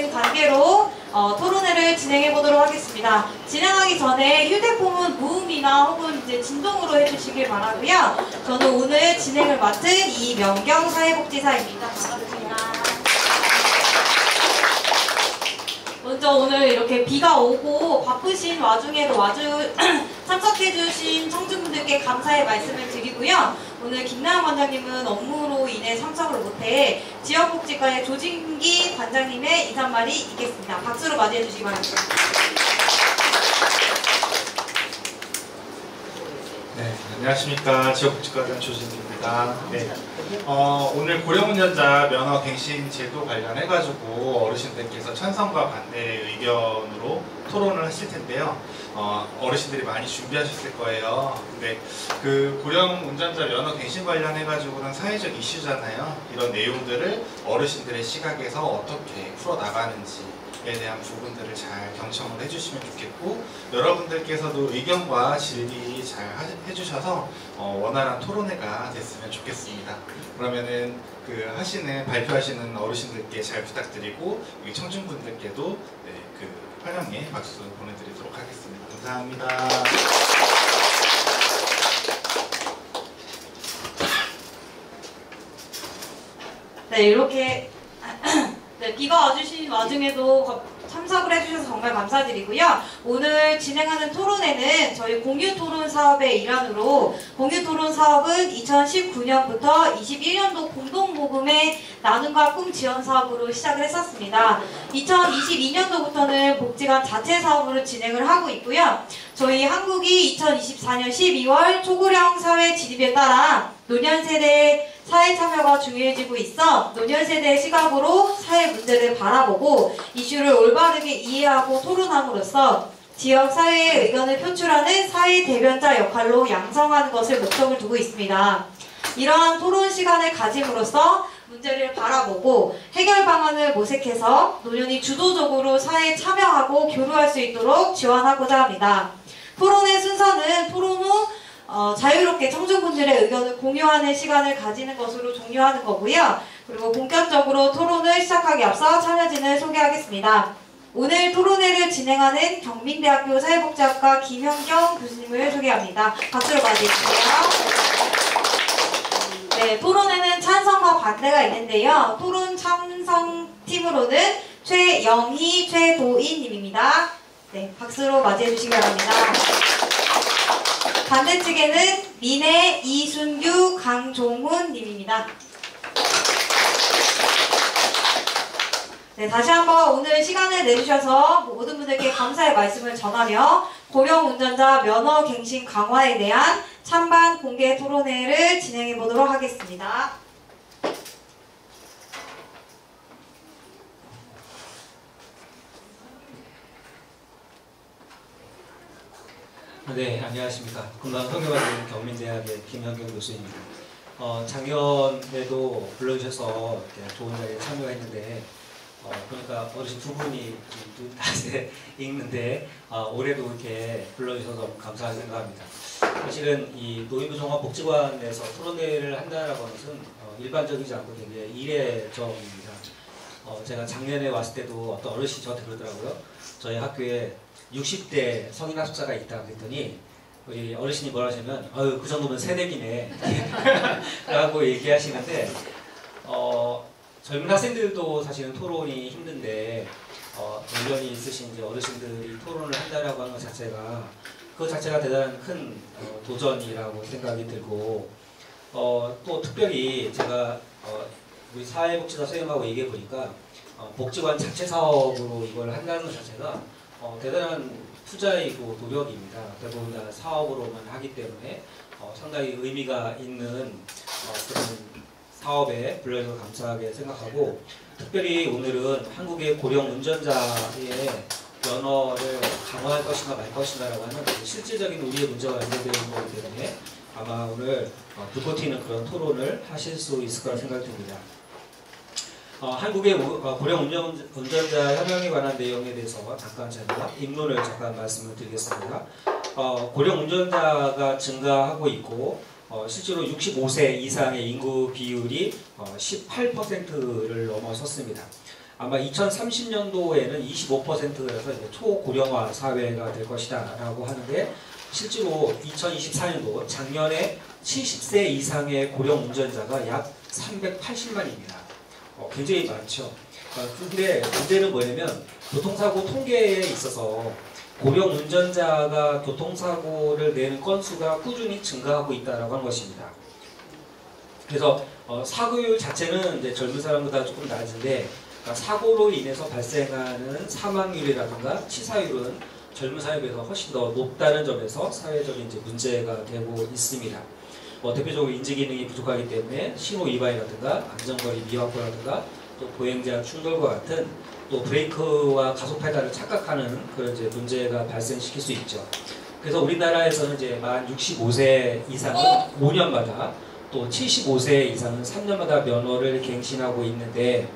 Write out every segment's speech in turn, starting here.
있는 관계로 토론회를 진행해 보도록 하겠습니다. 진행하기 전에 휴대폰은 무음이나 혹은 이제 진동으로 해주시길 바라고요. 저는 오늘 진행을 맡은 이명경 사회복지사입니다. 반갑습니다. 먼저 오늘 이렇게 비가 오고 바쁘신 와중에도 참석해주신 청중분들께 감사의 말씀을 드리고요. 오늘 김나은 관장님은 업무로 인해 참석을 못해 지역복지과의 조진기 관장님의 인사말이 있겠습니다. 박수로 맞이해 주시기 바랍니다. 네, 안녕하십니까. 지역복지과장 조진기입니다. 네, 오늘 고령운전자 면허 갱신 제도 관련해가지고 어르신들께서 찬성과 반대의 의견으로 토론을 하실 텐데요. 어르신들이 많이 준비하셨을 거예요. 근데 그 고령운전자 면허 갱신 관련해가지고는 사회적 이슈잖아요. 이런 내용들을 어르신들의 시각에서 어떻게 풀어나가는지에 대한 부분들을 잘 경청을 해주시면 좋겠고, 여러분들께서도 의견과 질의 잘 해주셔서 원활한 토론회가 됐으면 좋겠습니다. 그러면은 발표하시는 어르신들께 잘 부탁드리고, 여기 청중분들께도 환영의 박수 보내드리도록 하겠습니다. 감사합니다. 네, 이렇게 네, 비가 와주신 와중에도 참석을 해주셔서 정말 감사드리고요. 오늘 진행하는 토론회는 저희 공유토론 사업의 일환으로, 공유토론 사업은 2019년부터 21년도 공동모금의 나눔과 꿈 지원 사업으로 시작을 했었습니다. 2022년도부터는 복지관 자체 사업으로 진행을 하고 있고요. 저희 한국이 2024년 12월 초고령 사회 진입에 따라 노년세대의 사회 참여가 중요해지고 있어 노년세대의 시각으로 사회 문제를 바라보고 이슈를 올바르게 이해하고 토론함으로써 지역 사회의 의견을 표출하는 사회 대변자 역할로 양성하는 것을 목적을 두고 있습니다. 이러한 토론 시간을 가짐으로써 문제를 바라보고 해결 방안을 모색해서 노년이 주도적으로 사회에 참여하고 교류할 수 있도록 지원하고자 합니다. 토론의 순서는 토론 후 자유롭게 청중분들의 의견을 공유하는 시간을 가지는 것으로 종료하는 거고요. 그리고 본격적으로 토론을 시작하기 앞서 참여진을 소개하겠습니다. 오늘 토론회를 진행하는 경민대학교 사회복지학과 김현경 교수님을 소개합니다. 박수로 맞이해주세요. 네, 토론회는 찬성과 반대가 있는데요. 토론 찬성팀으로는 최영희, 최도인님입니다. 네, 박수로 맞이해주시기 바랍니다. 반대 측에는 민혜, 이순규, 강종훈 님입니다. 네, 다시 한번 오늘 시간을 내주셔서 모든 분들께 감사의 말씀을 전하며 고령운전자 면허 갱신 강화에 대한 찬반 공개 토론회를 진행해 보도록 하겠습니다. 네, 안녕하십니까. 금방 소개받은 경민대학의 김현경 교수입니다. 작년에도 불러주셔서 이렇게 좋은 자리에 참여했는데, 보니까 어르신 두 분이 눈 탓에 읽는데, 올해도 이렇게 불러주셔서 너무 감사하게 생각합니다. 사실은 이 노인부종합복지관에서 토론회를 한다라고 하는 것은 일반적이지 않고 되게 이례적입니다. 제가 작년에 왔을 때도 어떤 어르신이 저한테 그러더라고요. 저희 학교에 60대 성인 합숙자가 있다 그랬더니 우리 어르신이 뭐라 하시면 그 정도면 새내기네 라고 얘기하시는데, 젊은 학생들도 사실은 토론이 힘든데 연령이 있으신 이제 어르신들이 토론을 한다라고 하는 것 자체가 대단한 큰 도전이라고 생각이 들고, 또 특별히 제가 우리 사회복지사 선생님하고 얘기해 보니까 복지관 자체 사업으로 이걸 한다는 것 자체가 대단한 투자이고 노력입니다. 대부분 다 사업으로만 하기 때문에 상당히 의미가 있는 그런 사업에 불러주셔서 감사하게 생각하고, 특별히 오늘은 한국의 고령 운전자의 면허를 강화할 것인가 말 것인가라고 하는 실질적인 우리의 문제가 연결되어 있는 거기 때문에 아마 오늘 불꽃 튀는 그런 토론을 하실 수 있을 거라 생각이 듭니다. 한국의 고령 운전자 현황에 관한 내용에 대해서 잠깐 제가 입론을 잠깐 말씀을 드리겠습니다. 고령 운전자가 증가하고 있고 실제로 65세 이상의 인구 비율이 18%를 넘어섰습니다. 아마 2030년도에는 25%에서 초고령화 사회가 될 것이다 라고 하는데, 실제로 2024년도 작년에 70세 이상의 고령 운전자가 약 380만입니다. 굉장히 많죠. 근데 문제는 뭐냐면 교통사고 통계에 있어서 고령 운전자가 교통사고를 내는 건수가 꾸준히 증가하고 있다라고 하는 것입니다. 그래서 사고율 자체는 이제 젊은 사람보다 조금 낮은데, 사고로 인해서 발생하는 사망률이라든가 치사율은 젊은 사회에 비해서 훨씬 더 높다는 점에서 사회적인 이제 문제가 되고 있습니다. 대표적으로 인지 기능이 부족하기 때문에 신호 위반이라든가 안전거리 미확보라든가 또 보행자 충돌과 같은 또 브레이크와 가속 페달을 착각하는 그런 이제 문제가 발생시킬 수 있죠. 그래서 우리나라에서는 이제 만 65세 이상은 5년마다 또 75세 이상은 3년마다 면허를 갱신하고 있는데,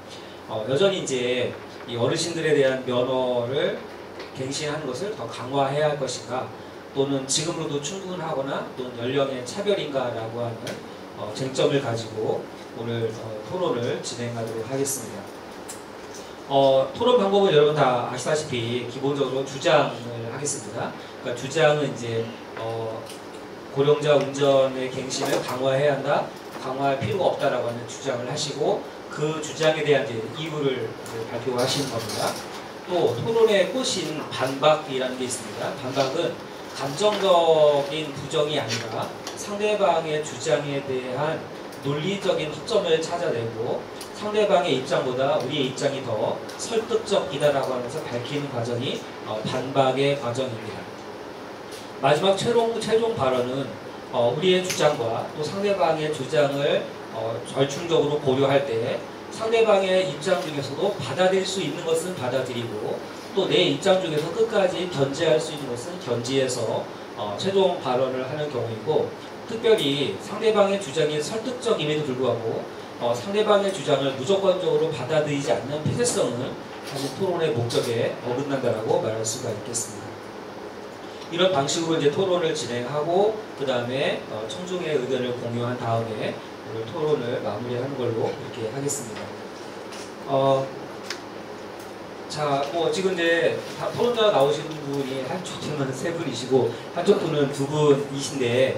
여전히 이제 이 어르신들에 대한 면허를 갱신하는 것을 더 강화해야 할 것인가, 또는 지금으로도 충분하거나 또는 연령의 차별인가라고 하는 쟁점을 가지고 오늘 토론을 진행하도록 하겠습니다. 토론 방법은 여러분 다 아시다시피 기본적으로 주장을 하겠습니다. 그러니까 주장은 이제 고령자 운전의 갱신을 강화해야 한다, 강화할 필요가 없다라고 하는 주장을 하시고, 그 주장에 대한 이제 이유를 발표하시는 겁니다. 또 토론의 꽃인 반박이라는 게 있습니다. 반박은 감정적인 부정이 아니라 상대방의 주장에 대한 논리적인 허점을 찾아내고 상대방의 입장보다 우리의 입장이 더 설득적이다라고 하면서 밝히는 과정이 반박의 과정입니다. 마지막 최종 발언은 우리의 주장과 또 상대방의 주장을 절충적으로 고려할 때 상대방의 입장 중에서도 받아들일 수 있는 것은 받아들이고 또 내 입장 중에서 끝까지 견제할 수 있는 것은 견지해서 최종 발언을 하는 경우이고, 특별히 상대방의 주장이 설득적임에도 불구하고 상대방의 주장을 무조건적으로 받아들이지 않는 폐쇄성은 사실 토론의 목적에 어긋난다라고 말할 수가 있겠습니다. 이런 방식으로 이제 토론을 진행하고 그 다음에 청중의 의견을 공유한 다음에 오늘 토론을 마무리하는 걸로 이렇게 하겠습니다. 자, 지금 이제 다 토론자 나오신 분이 한쪽 팀은 3분이시고 한쪽 분은 2분이신데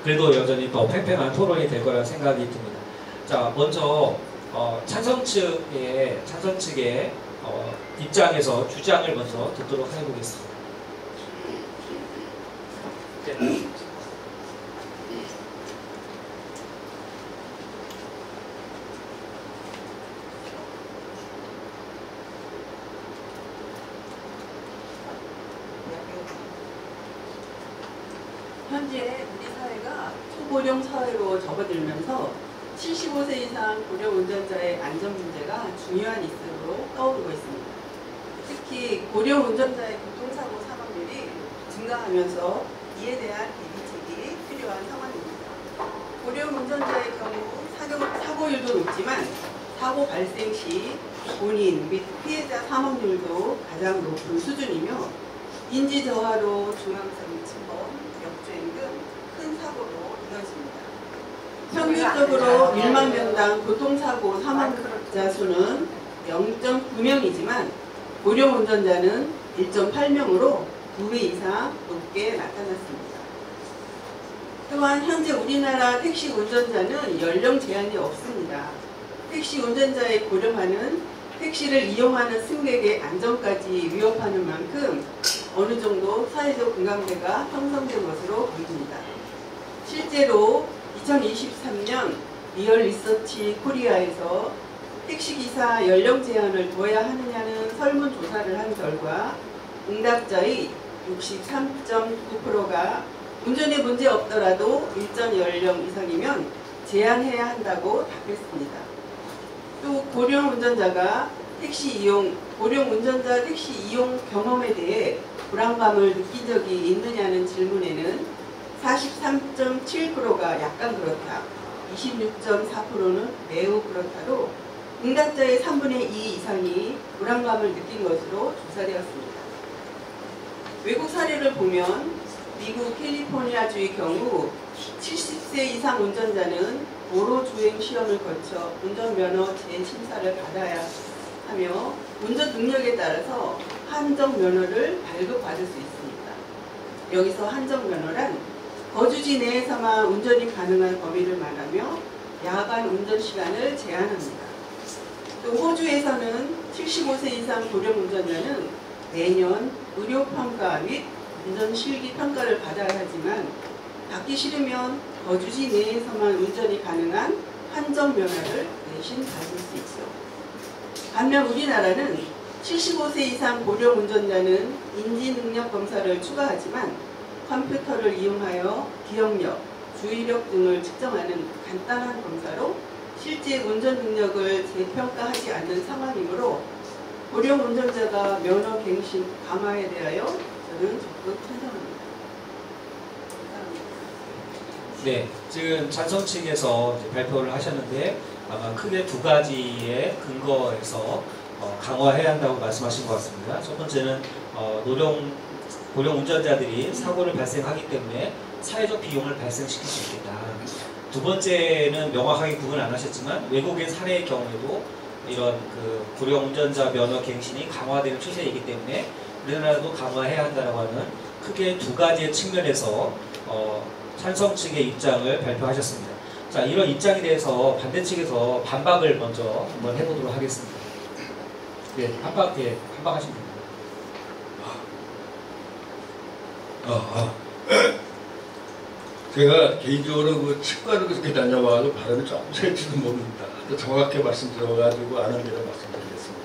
그래도 여전히 더 팽팽한 토론이 될 거라 생각이 듭니다. 자, 먼저 찬성 측의 입장에서 주장을 먼저 듣도록 해보겠습니다. 현재 우리 사회가 초고령 사회로 접어들면서 75세 이상 고령 운전자의 안전 문제가 중요한 이슈로 떠오르고 있습니다. 특히 고령 운전자의 교통사고 사망률이 증가하면서 이에 대한 대비책이 필요한 상황입니다. 고령 운전자의 경우 사고율도 높지만 사고 발생 시 본인 및 피해자 사망률도 가장 높은 수준이며 인지 저하로 중앙선 침범, 역주행 등 큰 사고로 이어집니다. 평균적으로 1만 명당 교통사고 사망자 수는 0.9명이지만 고령 운전자는 1.8명으로 2배 이상 높게 나타났습니다. 또한 현재 우리나라 택시 운전자는 연령 제한이 없습니다. 택시 운전자의 고령화는 택시를 이용하는 승객의 안전까지 위협하는 만큼 어느 정도 사회적 공감대가 형성된 것으로 보입니다. 실제로 2023년 리얼 리서치 코리아에서 택시기사 연령 제한을 둬야 하느냐는 설문조사를 한 결과 응답자의 63.9%가 운전에 문제 없더라도 일정 연령 이상이면 제한해야 한다고 답했습니다. 또 고령 운전자 택시 이용 경험에 대해 불안감을 느낀 적이 있느냐는 질문에는 43.7%가 약간 그렇다, 26.4%는 매우 그렇다로 응답자의 3분의 2 이상이 불안감을 느낀 것으로 조사되었습니다. 외국 사례를 보면 미국 캘리포니아주의 경우 70세 이상 운전자는 도로 주행 시험을 거쳐 운전면허 재심사를 받아야 하며 운전 능력에 따라서 한정면허를 발급받을 수 있습니다. 여기서 한정면허란 거주지 내에서만 운전이 가능한 범위를 말하며 야간 운전 시간을 제한합니다. 또 호주에서는 75세 이상 고령 운전자는 매년 의료평가 및 운전실기 평가를 받아야 하지만 받기 싫으면 거주지 내에서만 운전이 가능한 한정면허를 대신 받을 수 있죠. 반면 우리나라는 75세 이상 고령 운전자는 인지능력 검사를 추가하지만 컴퓨터를 이용하여 기억력, 주의력 등을 측정하는 간단한 검사로 실제 운전 능력을 재평가하지 않는 상황이므로 고령 운전자가 면허 갱신 강화에 대하여 저는 적극 찬성합니다. 네, 지금 찬성 측에서 이제 발표를 하셨는데 아마 크게 두 가지의 근거에서 강화해야 한다고 말씀하신 것 같습니다. 첫 번째는 고령 운전자들이 사고를 발생하기 때문에 사회적 비용을 발생시킬 수 있겠다. 두 번째는 명확하게 구분 안 하셨지만 외국인 사례의 경우에도 이런 그 고령 운전자 면허 갱신이 강화되는 추세이기 때문에 우리나라도 강화해야 한다고 하는 크게 두 가지의 측면에서 찬성 측의 입장을 발표하셨습니다. 자, 이런 입장에 대해서 반대 측에서 반박을 먼저 한번 해보도록 하겠습니다. 네, 반박하시면 됩니다. 제가 개인적으로 그 치과를 그렇게 다녀와서 발음이 조금 셀지도 모릅니다. 정확하게 말씀드려가지고 아는 대로 말씀드리겠습니다.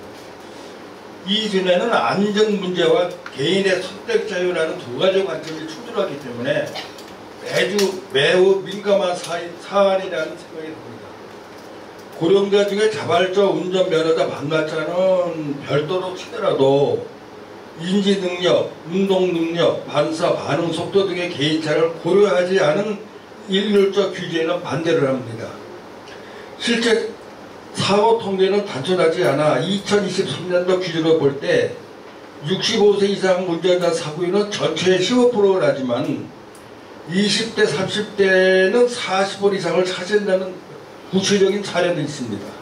이전에는 안전 문제와 개인의 선택 자유라는 두 가지 관점이 충돌하기 때문에 매우 민감한 사안이라는 생각이 듭니다. 고령자 중에 자발적 운전면허자 반납자는 별도로 치더라도 인지능력, 운동능력, 반사, 반응 속도 등의 개인차를 고려하지 않은 일률적 규제에는 반대를 합니다. 실제 사고 통계는 단순하지 않아 2023년도 기준으로 볼 때 65세 이상 운전자 사고율은 전체의 15%라지만 20대, 30대는 40% 이상을 차지한다는 구체적인 사례도 있습니다.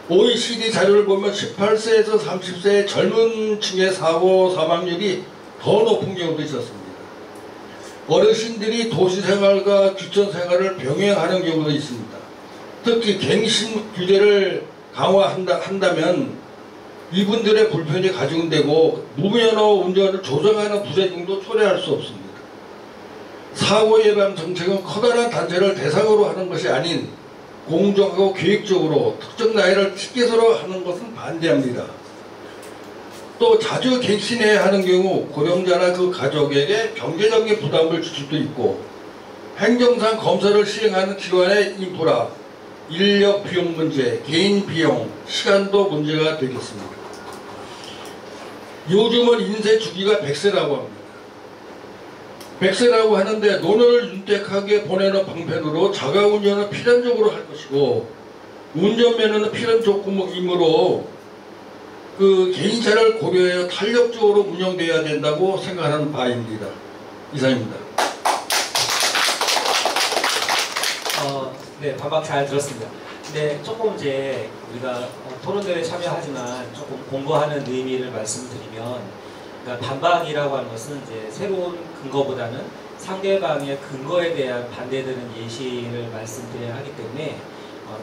OECD 자료를 보면 18세에서 30세의 젊은 층의 사고 사망률이 더 높은 경우도 있었습니다. 어르신들이 도시생활과 귀촌생활을 병행하는 경우도 있습니다. 특히 갱신 규제를 강화한다면 이분들의 불편이 가중되고 무면허 운전을 조정하는 부작용도 초래할 수 없습니다. 사고 예방 정책은 커다란 단체를 대상으로 하는 것이 아닌 공정하고 계획적으로 특정 나이를 틱겟으로 하는 것은 반대합니다. 또 자주 갱신해야 하는 경우 고령자나 그 가족에게 경제적인 부담을 줄 수도 있고 행정상 검사를 시행하는 기관의 인프라, 인력 비용 문제, 개인 비용, 시간도 문제가 되겠습니다. 요즘은 인쇄 주기가 100세라고 합니다. 100세라고 하는데 노년을 윤택하게 보내는 방편으로 자가운전은 필연적으로 할 것이고 운전면허는 필연 조건이므로 그 개인차를 고려해 탄력적으로 운영돼야 된다고 생각하는 바입니다. 이상입니다. 네, 반박 잘 들었습니다. 근데 조금 이제 우리가 토론대회에 참여하지만 조금 공부하는 의미를 말씀드리면, 그러니까 반박이라고 하는 것은 이제 새로운 근거보다는 상대방의 근거에 대한 반대되는 예시를 말씀드려야 하기 때문에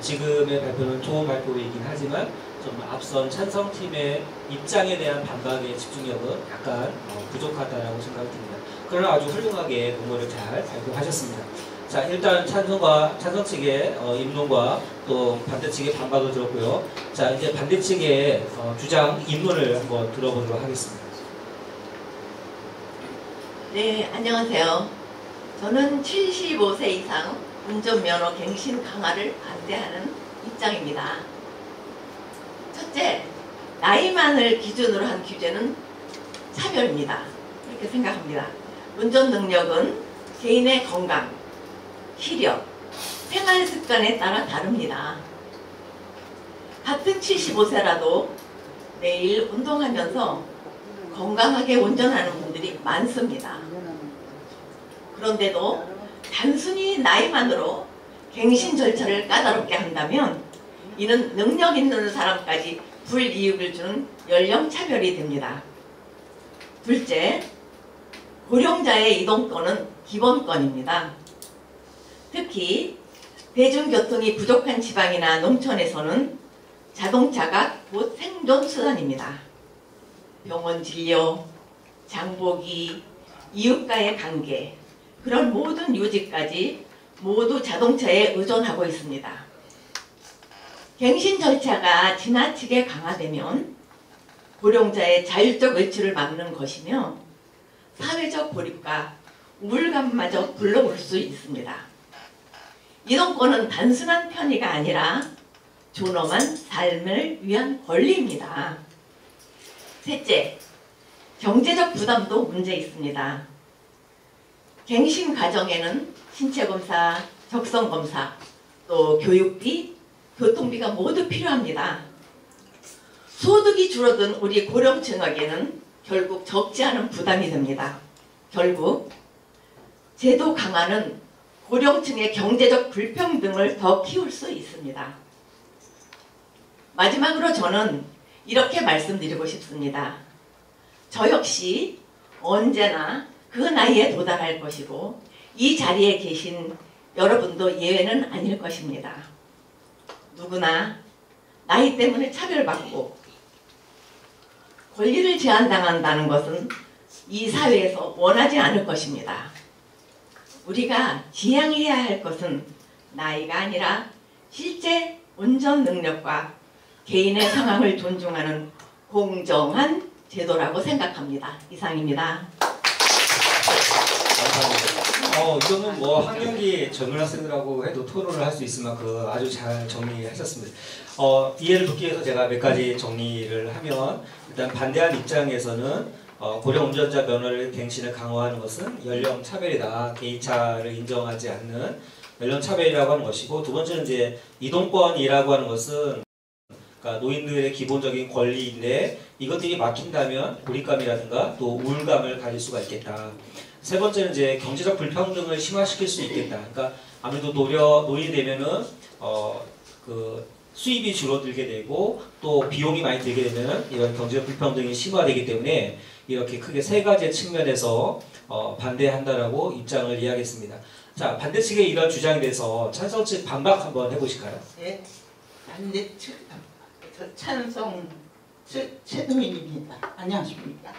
지금의 발표는 좋은 발표이긴 하지만 좀 앞선 찬성팀의 입장에 대한 반박의 집중력은 약간 부족하다고 생각이 듭니다. 그러나 아주 훌륭하게 논문을 잘 발표하셨습니다. 자, 일단 찬성 측의 입론과 또 반대 측의 반박을 들었고요. 자, 이제 반대 측의 주장 입론을 한번 들어보도록 하겠습니다. 네, 안녕하세요. 저는 75세 이상 운전면허 갱신 강화를 반대하는 입장입니다. 첫째, 나이만을 기준으로 한 규제는 차별입니다. 이렇게 생각합니다. 운전 능력은 개인의 건강, 시력, 생활 습관에 따라 다릅니다. 같은 75세라도 매일 운동하면서 건강하게 운전하는 분들이 많습니다. 그런데도 단순히 나이만으로 갱신 절차를 까다롭게 한다면 이는 능력 있는 사람까지 불이익을 주는 연령 차별이 됩니다. 둘째, 고령자의 이동권은 기본권입니다. 특히 대중교통이 부족한 지방이나 농촌에서는 자동차가 곧 생존수단입니다. 병원 진료, 장보기, 이웃과의 관계, 그런 모든 유지까지 모두 자동차에 의존하고 있습니다. 갱신 절차가 지나치게 강화되면 고령자의 자율적 외출을 막는 것이며 사회적 고립과 우울감마저 불러올 수 있습니다. 이동권은 단순한 편의가 아니라 존엄한 삶을 위한 권리입니다. 셋째, 경제적 부담도 문제 있습니다. 갱신 과정에는 신체검사, 적성검사, 또 교육비, 교통비가 모두 필요합니다. 소득이 줄어든 우리 고령층에게는 결국 적지 않은 부담이 됩니다. 결국 제도 강화는 고령층의 경제적 불평등을 더 키울 수 있습니다. 마지막으로 저는 이렇게 말씀드리고 싶습니다. 저 역시 언제나 그 나이에 도달할 것이고 이 자리에 계신 여러분도 예외는 아닐 것입니다. 누구나 나이 때문에 차별받고 권리를 제한당한다는 것은 이 사회에서 원하지 않을 것입니다. 우리가 지향해야 할 것은 나이가 아니라 실제 운전 능력과 개인의 상황을 존중하는 공정한 제도라고 생각합니다. 이상입니다. 감사합니다. 이거는 뭐 학령기 젊은 학생들하고 해도 토론을 할 수 있을 만큼 아주 잘 정리하셨습니다. 이해를 돕기 위해서 제가 몇 가지 정리를 하면, 일단 반대한 입장에서는 고령 운전자 면허를 갱신을 강화하는 것은 연령 차별이다. 개인차를 인정하지 않는 연령 차별이라고 하는 것이고, 두 번째는 이제 이동권이라고 하는 것은 그러니까 노인들의 기본적인 권리인데 이것들이 막힌다면 고립감이라든가 또 우울감을 가질 수가 있겠다. 세 번째는 이제 경제적 불평등을 심화시킬 수 있겠다. 그러니까 아무래도 노인이 되면은 그 수입이 줄어들게 되고 또 비용이 많이 들게 되면 이런 경제적 불평등이 심화되기 때문에 이렇게 크게 세 가지의 측면에서 반대한다라고 입장을 이야기했습니다. 자, 반대 측의 이런 주장에 대해서 찬성 측 반박 한번 해보실까요? 네, 반대 측 찬성 측 최동인입니다. 안녕하십니까?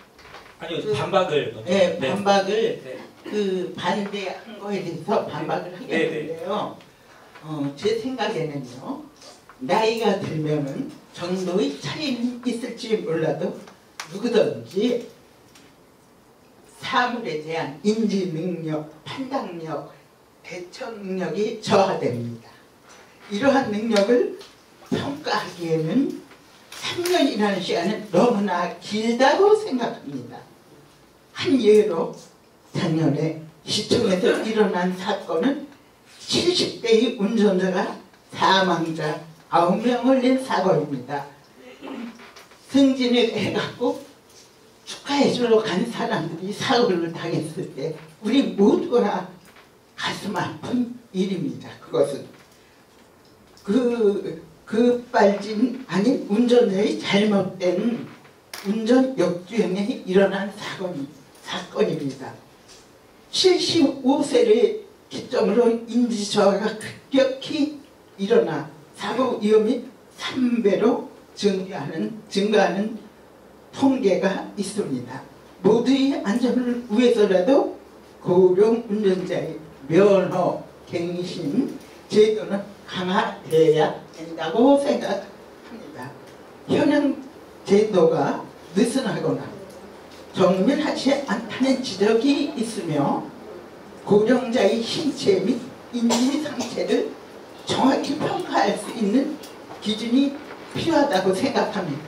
아니요, 반박을 먼저. 네, 네. 반박을 네. 그 반대한 거에 대해서 반박을 하겠는데요. 제 생각에는요, 나이가 들면은 정도의 차이는 있을지 몰라도 누구든지 사물에 대한 인지 능력, 판단력, 대처 능력이 저하됩니다. 이러한 능력을 평가하기에는 3년이라는 시간은 너무나 길다고 생각합니다. 한 예로 작년에 시청에서 일어난 사건은 70대의 운전자가 사망자 9명을 낸 사고입니다. 승진을 해갖고 축하해주러 간 사람들이 사고를 당했을 때 우리 모두가 가슴 아픈 일입니다. 그것은 급발진 아닌 운전자의 잘못된 운전 역주행에 일어난 사건입니다. 75세를 기점으로 인지저하가 급격히 일어나 사고 위험이 3배로 증가하는 통계가 있습니다. 모두의 안전을 위해서라도 고령 운전자의 면허 갱신 제도는 강화되어야 된다고 생각합니다. 현행 제도가 느슨하거나 정밀하지 않다는 지적이 있으며 고령자의 신체 및 인지 상태를 정확히 평가할 수 있는 기준이 필요하다고 생각합니다.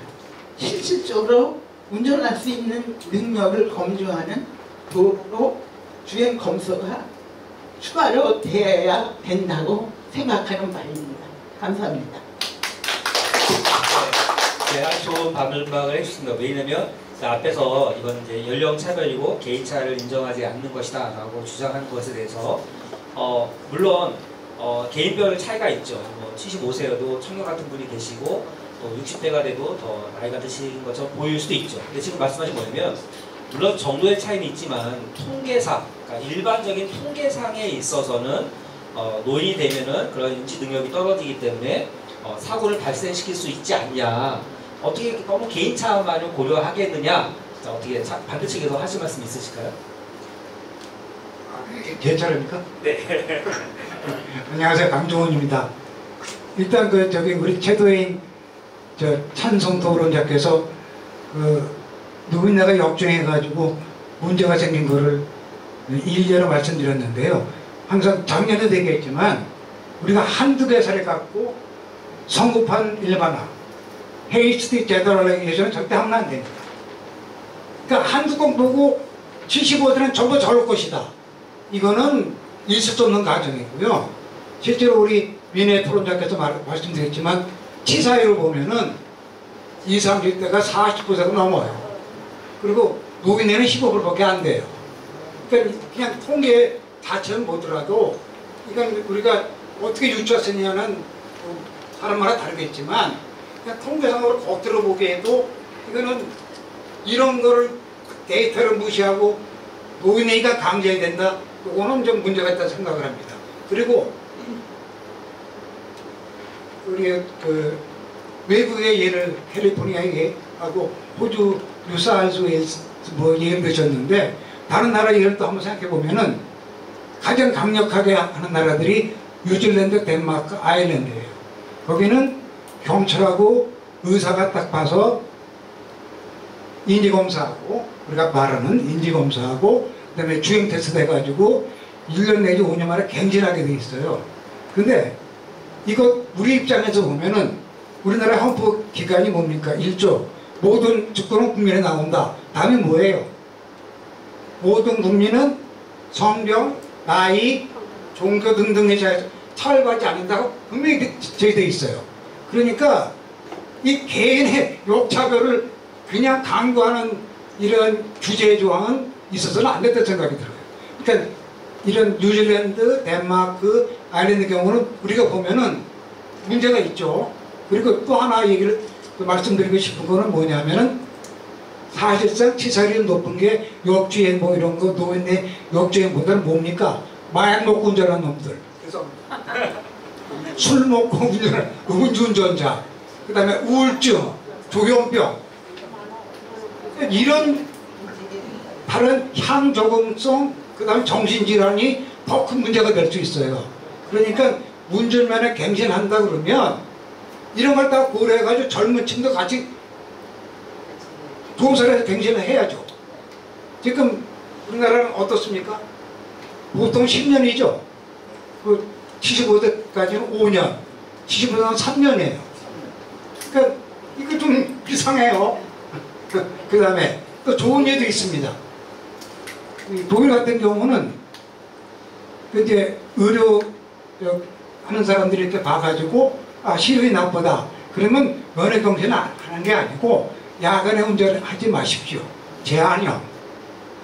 실질적으로 운전할 수 있는 능력을 검증하는 도로 주행 검사가 추가로 되어야 된다고 생각하는 바입니다. 감사합니다. 네, 아주 좋은 반박을 해주셨습니다. 왜냐면 앞에서 이건 이제 연령 차별이고 개인차를 인정하지 않는 것이다 라고 주장하는 것에 대해서 물론 개인별 차이가 있죠. 뭐 75세여도 청년 같은 분이 계시고 또 60대가 돼도 더 나이가 드신 것처럼 보일 수도 있죠. 근데 지금 말씀하신 뭐냐면 물론 정도의 차이는 있지만 통계상, 그러니까 일반적인 통계상에 있어서는 노인이 되면은 그런 인지 능력이 떨어지기 때문에 사고를 발생시킬 수 있지 않냐. 어떻게 너무 개인차만을 고려하겠느냐. 자, 어떻게 반대측에서 하실 말씀 있으실까요? 제 차례입니까? 네. 안녕하세요, 강종원입니다. 일단 우리 최도인 찬성 토론자께서 누구나가 역주행해가지고 문제가 생긴 거를 일례로 말씀드렸는데요. 항상 작년에도 얘기했지만 우리가 한두 개 사례 갖고 성급한 일반화, 헤이스트 제너럴라이제이션은 절대 하면 안 됩니다. 그러니까 한두 건 보고 75세는 전부 저럴 것이다. 이거는 있을 수 없는 가정이고요. 실제로 우리 민혜 토론자께서 말씀드렸지만 치사율을 보면은 20, 30대가 40%가 넘어요. 그리고 노인에는 15%밖에 안 돼요. 그러니까 그냥 통계 자체는 보더라도 이건 우리가 어떻게 유추했느냐는 사람마다 다르겠지만 그냥 통계상으로 겉으로 보기에도 이거는 이런 거를 데이터를 무시하고 노인회의가 강제해야 된다. 이거는 좀 문제가 있다고 생각을 합니다. 그리고 우리 외국의 예를 캘리포니아하고 호주 뉴사우스웨일스 예를 드셨는데 다른 나라 예를 또 한번 생각해 보면은 가장 강력하게 하는 나라들이 뉴질랜드, 덴마크, 아일랜드예요. 거기는 경찰하고 의사가 딱 봐서 인지검사하고 우리가 말하는 인지검사하고 그 다음에 주행 테스트 해가지고 1년 내지 5년 만에 갱신하게 돼 있어요. 근데 이거 우리 입장에서 보면은 우리나라 헌법기관이 뭡니까? 1조 모든 주권은 국민에 나온다. 다음에 뭐예요? 모든 국민은 성병, 나이, 종교 등등에 차별받지 않는다고 분명히 제시되어 있어요. 그러니까 이 개인의 욕차별을 그냥 강구하는 이런 규제 조항은 있어서는 안 됐다는 생각이 들어요. 그러니까 이런 뉴질랜드, 덴마크, 아일랜드 경우는 우리가 보면은 문제가 있죠. 그리고 또 하나 얘기를 말씀드리고 싶은 거는 뭐냐면은 사실상 치사율이 높은 게 역주행 뭐 이런 거 노인네 역주행보다는 뭡니까? 마약 먹고 운전하는 놈들. 그래서 술 먹고 운전하는 음주운전자, 그 다음에 우울증, 조현병 이런 다른 향적응성, 그 다음에 정신질환이 더 큰 문제가 될 수 있어요. 그러니까 운전면허 갱신한다 그러면 이런 걸 다 고려해가지고 젊은 층도 같이 조사를 해서 갱신을 해야죠. 지금 우리나라는 어떻습니까? 보통 10년이죠. 75세까지는 5년, 75세는 3년이에요. 그러니까 이거 좀 이상해요. 그 다음에 또 좋은 예도 있습니다. 독일 같은 경우는 이제 의료 하는 사람들이 이렇게 봐가지고 시력이 나쁘다. 그러면 면허 경신 하는 게 아니고 야간에 운전을 하지 마십시오. 제한형.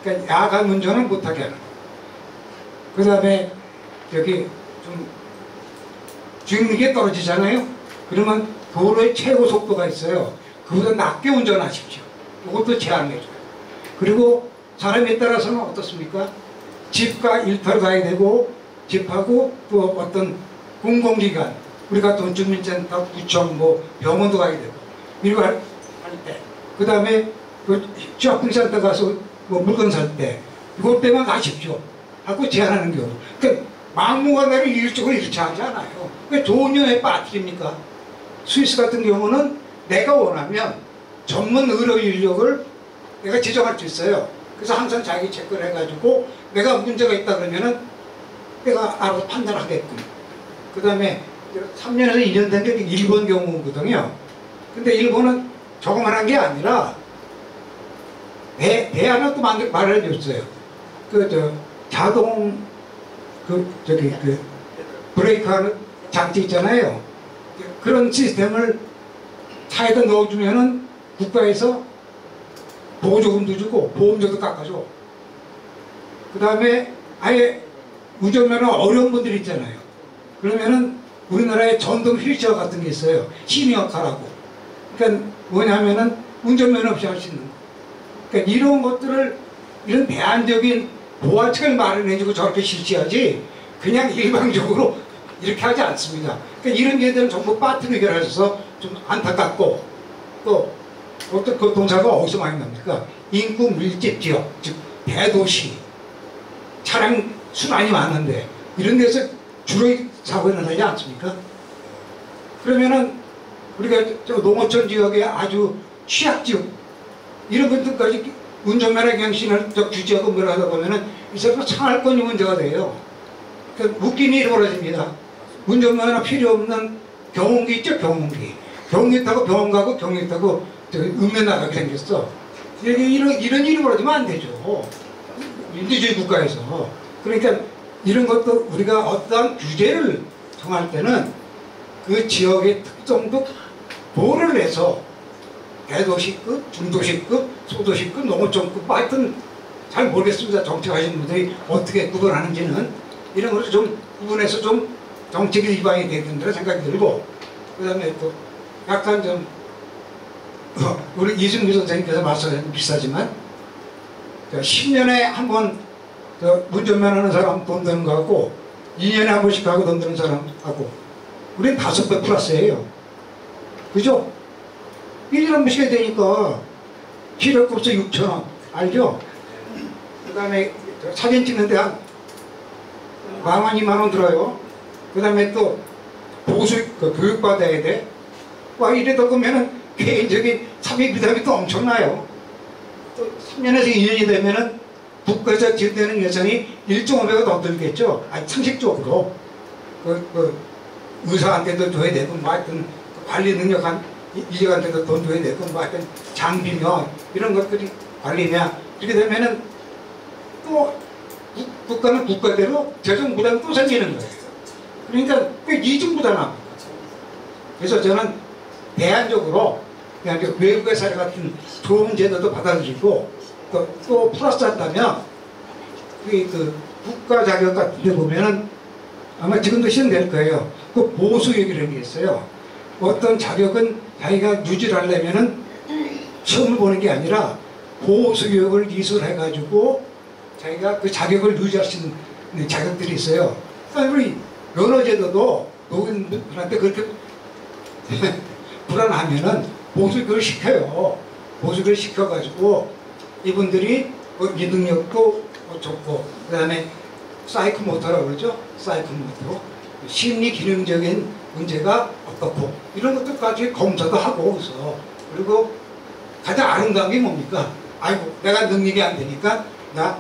그러니까 야간 운전은 못하게 하는 거. 그 다음에 여기 좀 주행력이 떨어지잖아요. 그러면 도로의 최고 속도가 있어요. 그보다 낮게 운전하십시오. 이것도 제한해줘요. 그리고 사람에 따라서는 어떻습니까? 집과 일터를 가야 되고 집하고 또 어떤 공공기관 우리가 또 주민센터, 구청, 뭐 병원도 가야 되고 이거 할 때 그 다음에 쇼핑센터 가서 뭐 물건 살 때 이것 때만 가십시오 하고 제한하는 경우. 그러니까 막무가내로 일적으로 일치하지 않아요. 왜 좋은 여에 빠뜨립니까? 스위스 같은 경우는 내가 원하면 전문 의료 인력을 내가 지정할 수 있어요. 그래서 항상 자기 체크를 해가지고 내가 문제가 있다 그러면은 내가 알아서 판단하게끔. 그 다음에 3년에서 2년 된 게 일본 경우거든요. 근데 일본은 저거만 한 게 아니라 배 하나 또 말해줬어요. 자동 브레이크 하는 장치 있잖아요. 그런 시스템을 차에다 넣어주면은 국가에서 보조금도 주고 보험료도 깎아줘. 그 다음에 아예 운전면허 어려운 분들 있잖아요. 그러면은 우리나라에 전동 휠체어 같은 게 있어요. 시니어카라고. 그러니까 뭐냐면은 운전면허 없이 할 수 있는 거. 그러니까 이런 것들을 이런 대안적인 보완책을 마련해주고 저렇게 실시하지 그냥 일방적으로 이렇게 하지 않습니다. 그러니까 이런 게 대한 정부 파트 의결하셔서 좀 안타깝고 또 어떤 그 동사가 어디서 많이 납니까? 인구 밀집 지역, 즉 대도시 차량 수많이 많은데 이런 데서 주로 사고가 일어나지 않습니까? 그러면은 우리가 저 농어촌 지역에 아주 취약 지역 이런 것들까지 운전면허 갱신을 규제하고 뭐라 하다 보면은 이 사람은 상할권이 문제가 돼요. 그러니까 웃긴 일이 벌어집니다. 운전면허 필요 없는 경운기 있죠, 경운기. 경운기 타고 병원 가고 경운기 타고 읍내 나가게 생겼어. 이런 일이 벌어지면 안 되죠. 민주주의 국가에서. 그러니까 이런 것도 우리가 어떠한 규제를 정할 때는 그 지역의 특성도 보호를 해서 대도시급, 중도시급, 소도시급, 농어촌급 하여튼 잘 모르겠습니다. 정책하시는 분들이 어떻게 구분하는지는 이런 것을 좀 구분해서 좀 정책이 위반이 되겠다는 생각이 들고 그 다음에 또 약간 좀 우리 이승규 선생님께서 말씀하신 비슷하지만 10년에 한 번 운전면허 하는 사람 돈 드는 거하고 2년에 한 번씩 하고 돈 드는 사람하고 우리는 5배 플러스예요. 그죠? 1년에 한 번씩 해야 되니까 기록값서 6,000원 알죠? 그 다음에 사진 찍는데 한 10,000원, 20,000원 들어요. 그 다음에 또 보수 교육받아야 돼. 와 이러다 보면은 개인적인 삽입 부담이 또 엄청나요. 또 3년에서 2년이 되면은 국가에서 지원되는 예산이 1.5배가 더 들겠죠. 아니 상식적으로 의사한테도 줘야 되고 뭐 하여튼 관리 능력한 이직한테도 돈 줘야 되고 뭐 하여튼 장비며 이런 것들이 관리냐 이렇게 되면은 또 국가는 국가대로 재정 부담이 또 생기는 거예요. 그러니까 꽤 이중부담합니다. 그래서 저는 대안적으로 그냥 외국의 사례 같은 좋은 제도도 받아들이고 또 플러스 한다면 그 국가 자격 같은 데 보면은 아마 지금도 시행될 거예요. 그 보수역이라는 게 있어요. 어떤 자격은 자기가 유지를 하려면은 시험을 보는 게 아니라 보수역을 이수해가지고 자기가 그 자격을 유지할 수 있는 자격들이 있어요. 그러니까 우리 면허제도도 노인들한테 그렇게 불안하면은 보수교육을 시켜요. 보수교육을 시켜가지고 이분들이 이 능력도 좋고 그 다음에 사이코모터라고 그러죠. 사이코모터 심리 기능적인 문제가 어떻고 이런 것들까지 검사도 하고 그래서 그리고 가장 아름다운 게 뭡니까? 아이고 내가 능력이 안 되니까 나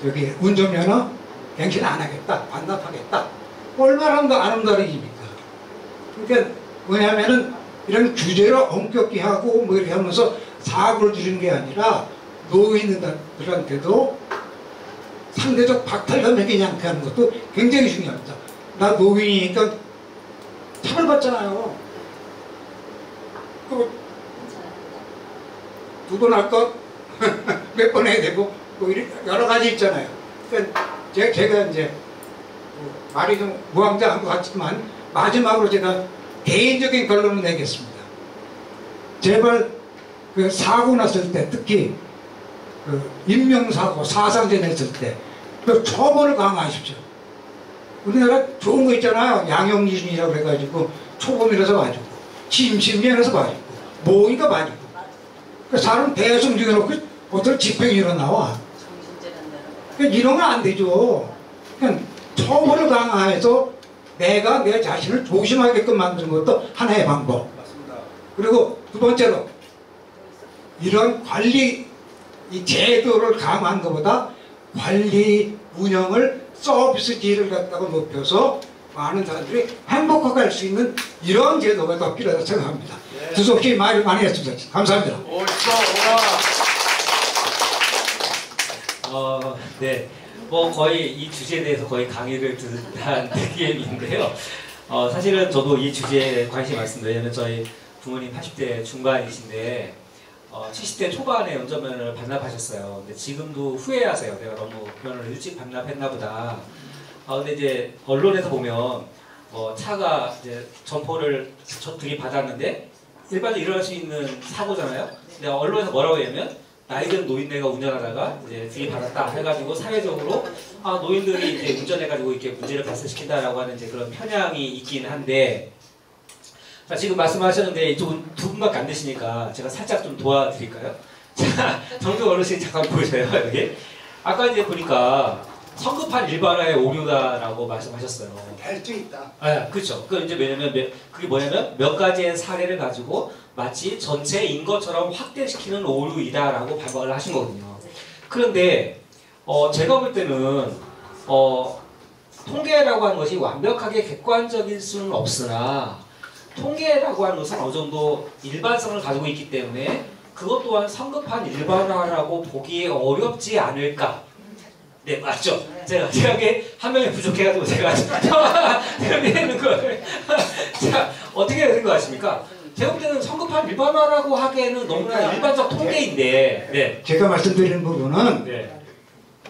여기 운전면허 갱신 안 하겠다. 반납하겠다. 얼마나 아름다운 일입니까? 그러니까 뭐냐면은 이런 규제를 엄격히 하고 뭐 이렇게 하면서 사고를 줄이는 게 아니라 노인들한테도 상대적 박탈감하지 않게 하는 것도 굉장히 중요합니다. 나 노인이니까 차별받잖아요. 두 번 할 것 몇 번 해야 되고 뭐 여러 가지 있잖아요. 그러니까 제가 이제 말이 좀 무왕자한 것 같지만 마지막으로 제가 개인적인 결론을 내겠습니다. 제발 그 사고 났을 때 특히 그 인명사고 사상제 냈을 때 그 처벌을 강화하십시오. 우리나라 좋은 거 있잖아요. 양형기준이라고 해가지고 초범이라서 맞고 심신미해서 맞고 모의가 맞고 그 사람 대여성 죽여놓고 어떤 집행이 일어나와. 그러니까 이런 건 안 되죠. 그러니까 처벌을 강화해서 내가 내 자신을 조심하게끔 만드는 것도 하나의 방법. 맞습니다. 그리고 두 번째로 이런 관리 이 제도를 강화한 것보다 관리 운영을 서비스지를 갖다가 높여서 많은 사람들이 행복하게 할 수 있는 이런 제도가 더 필요하다고 생각합니다. 네. 두석기 말을 많이 했습니다. 감사합니다. 네. 뭐 거의 이 주제에 대해서 거의 강의를 듣는 느낌인데요. 사실은 저도 이 주제에 관심이 많습니다. 왜냐면 저희 부모님 80대 중반이신데 70대 초반에 운전면허를 반납하셨어요. 근데 지금도 후회하세요. 내가 너무 면허를 일찍 반납했나 보다. 근데 이제 언론에서 보면 차가 이제 점포를 들이받았는데 일반적으로 일어날 수 있는 사고잖아요. 근데 언론에서 뭐라고 하냐면 나이든 노인네가 운전하다가 이제 들이받았다 해가지고 사회적으로 노인들이 이제 운전해가지고 이렇게 문제를 발생시킨다라고 하는 이제 그런 편향이 있긴 한데, 자, 지금 말씀하셨는데 이쪽은 두 분밖에 안 되시니까 제가 살짝 좀 도와드릴까요? 자, 정규 어르신 잠깐 보여줘요 여기. 아까 이제 보니까 성급한 일반화의 오류다라고 말씀하셨어요. 될 수 있다. 그렇죠. 그 이제 그게 뭐냐면 몇 가지의 사례를 가지고 마치 전체인 것처럼 확대시키는 오류이다라고 반박을 하신 거거든요. 그런데 제가 볼 때는 통계라고 하는 것이 완벽하게 객관적일 수는 없으나 통계라고 하는 것은 어느 정도 일반성을 가지고 있기 때문에 그것 또한 성급한 일반화라고 보기 어렵지 않을까. 네, 맞죠. 제가 한 명이 부족해가지고 제가 term되는 거예요. 자, 어떻게 생각하십니까? 제가 볼 때는 성급한 일반화라고 하기에는 너무나 일반적 통계인데, 네. 제가 말씀드리는 부분은 네.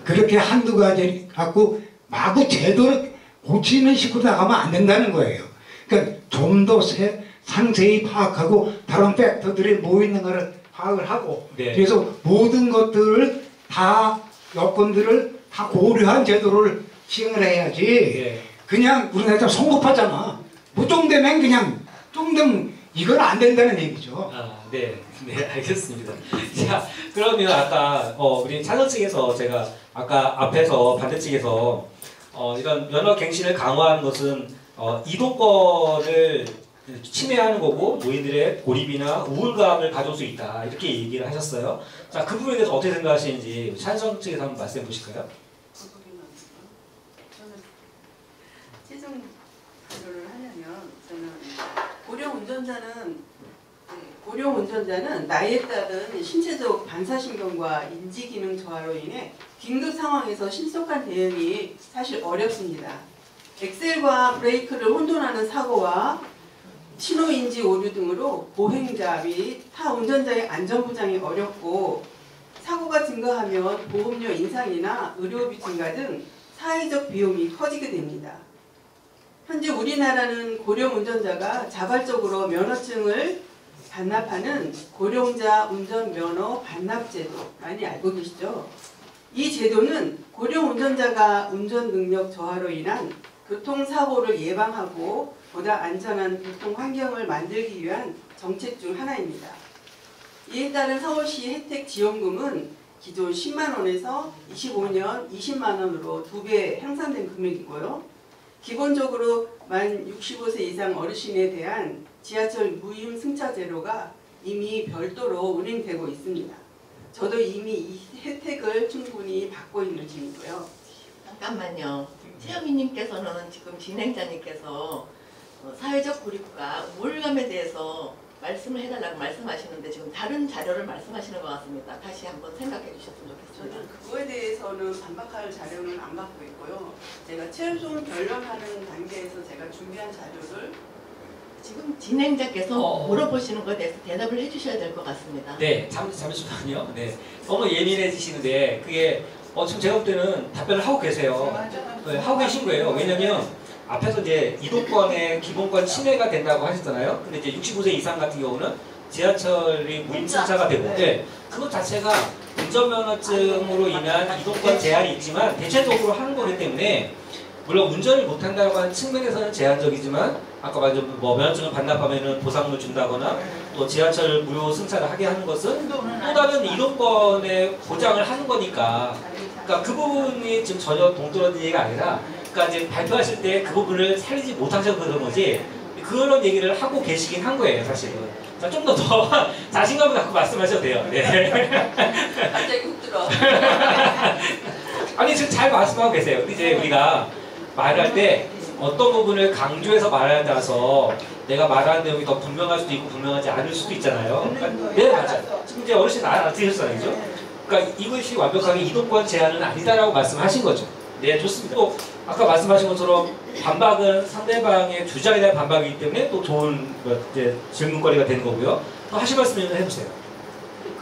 그렇게 한두 가지 갖고 마구 제도를 고치는 식으로 나가면 안 된다는 거예요. 그러니까 좀 더 상세히 파악하고 다른 팩터들이 뭐 있는 것을 파악을 하고, 네. 그래서 모든 것들을 다 여건들을 다 고려한 제도를 시행을 해야지. 네. 그냥 우리나라 성급하잖아. 무정되면 그냥 좀 되면 이건 안 된다는 얘기죠. 네, 알겠습니다. 자, 그러면 아까 우리 찬성 측에서 제가 아까 앞에서 반대측에서 이런 면허갱신을 강화하는 것은 이동권을 침해하는 거고 노인들의 고립이나 우울감을 가져올 수 있다 이렇게 얘기를 하셨어요. 자, 그 부분에 대해서 어떻게 생각하시는지 찬성 측에서 한번 말씀해 보실까요? 저는 최종 발언을 하려면 저는 고령 운전자는 나이에 따른 신체적 반사신경과 인지기능 저하로 인해 긴급 상황에서 신속한 대응이 사실 어렵습니다. 엑셀과 브레이크를 혼돈하는 사고와 신호인지 오류 등으로 보행자 및 타 운전자의 안전보장이 어렵고 사고가 증가하면 보험료 인상이나 의료비 증가 등 사회적 비용이 커지게 됩니다. 현재 우리나라는 고령 운전자가 자발적으로 면허증을 반납하는 고령자 운전면허 반납제도 많이 알고 계시죠? 이 제도는 고령 운전자가 운전 능력 저하로 인한 교통사고를 예방하고 보다 안전한 교통 환경을 만들기 위한 정책 중 하나입니다. 이에 따른 서울시 혜택 지원금은 기존 10만 원에서 25년 20만 원으로 2배 향상된 금액이고요. 기본적으로 만 65세 이상 어르신에 대한 지하철 무임 승차 제도가 이미 별도로 운행되고 있습니다. 저도 이미 이 혜택을 충분히 받고 있는 중이고요. 잠깐만요. 최영희님께서는 지금 진행자님께서 사회적 고립과 우울감에 대해서 말씀을 해달라고 말씀하시는데 지금 다른 자료를 말씀하시는 것 같습니다. 다시 한번 생각해 주셨으면 좋겠습니다. 저는 그거에 대해서는 반박할 자료는 안 받고 있고요. 제가 최종 변론하는 단계에서 제가 준비한 자료를 지금 진행자께서 물어보시는 것에 대해서 대답을 해주셔야 될 것 같습니다. 네, 잠시만요. 네, 너무 예민해지시는데 그게 지금 제가 볼 때는 답변을 하고 계세요. 네, 하고 계신 거예요. 왜냐면 앞에서 이제 이동권의 기본권 침해가 된다고 하셨잖아요. 근데 이제 65세 이상 같은 경우는 지하철이 무임승차가 되고, 네, 그것 자체가 운전면허증으로 인한 이동권 제한이 있지만 대체적으로 하는 거기 때문에 물론 운전을 못한다고 하는 측면에서는 제한적이지만 아까 말한 면허증을 반납하면은 보상을 준다거나 또 지하철 무료 승차를 하게 하는 것은 또 다른 이동권의 보장을 하는 거니까, 그러니까 그 부분이 지금 전혀 동떨어진 얘기가 아니라, 그러니까 이제 발표하실 때 그 부분을 살리지 못하셔서 그런 거지 그런 얘기를 하고 계시긴 한 거예요, 사실은. 자, 좀 더 자신감을 갖고 말씀하셔도 돼요. 네. 갑자기 훅 들어. 아니, 지금 잘 말씀하고 계세요. 이제 우리가 말할 때 어떤 부분을 강조해서 말하에 따라서 내가 말하는 내용이 더 분명할 수도 있고 분명하지 않을 수도 있잖아요. 그러니까, 네, 맞아요. 지금 이제 어르신 알아들으셨잖아요, 그죠? 그러니까 이것이 완벽하게 이동권 제한은 아니다라고 말씀하신 거죠. 네, 좋습니다. 또 아까 말씀하신 것처럼 반박은 상대방의 주장에 대한 반박이기 때문에 또 좋은 이제 질문거리가 되는 거고요. 또 하실 말씀 있는 해주세요.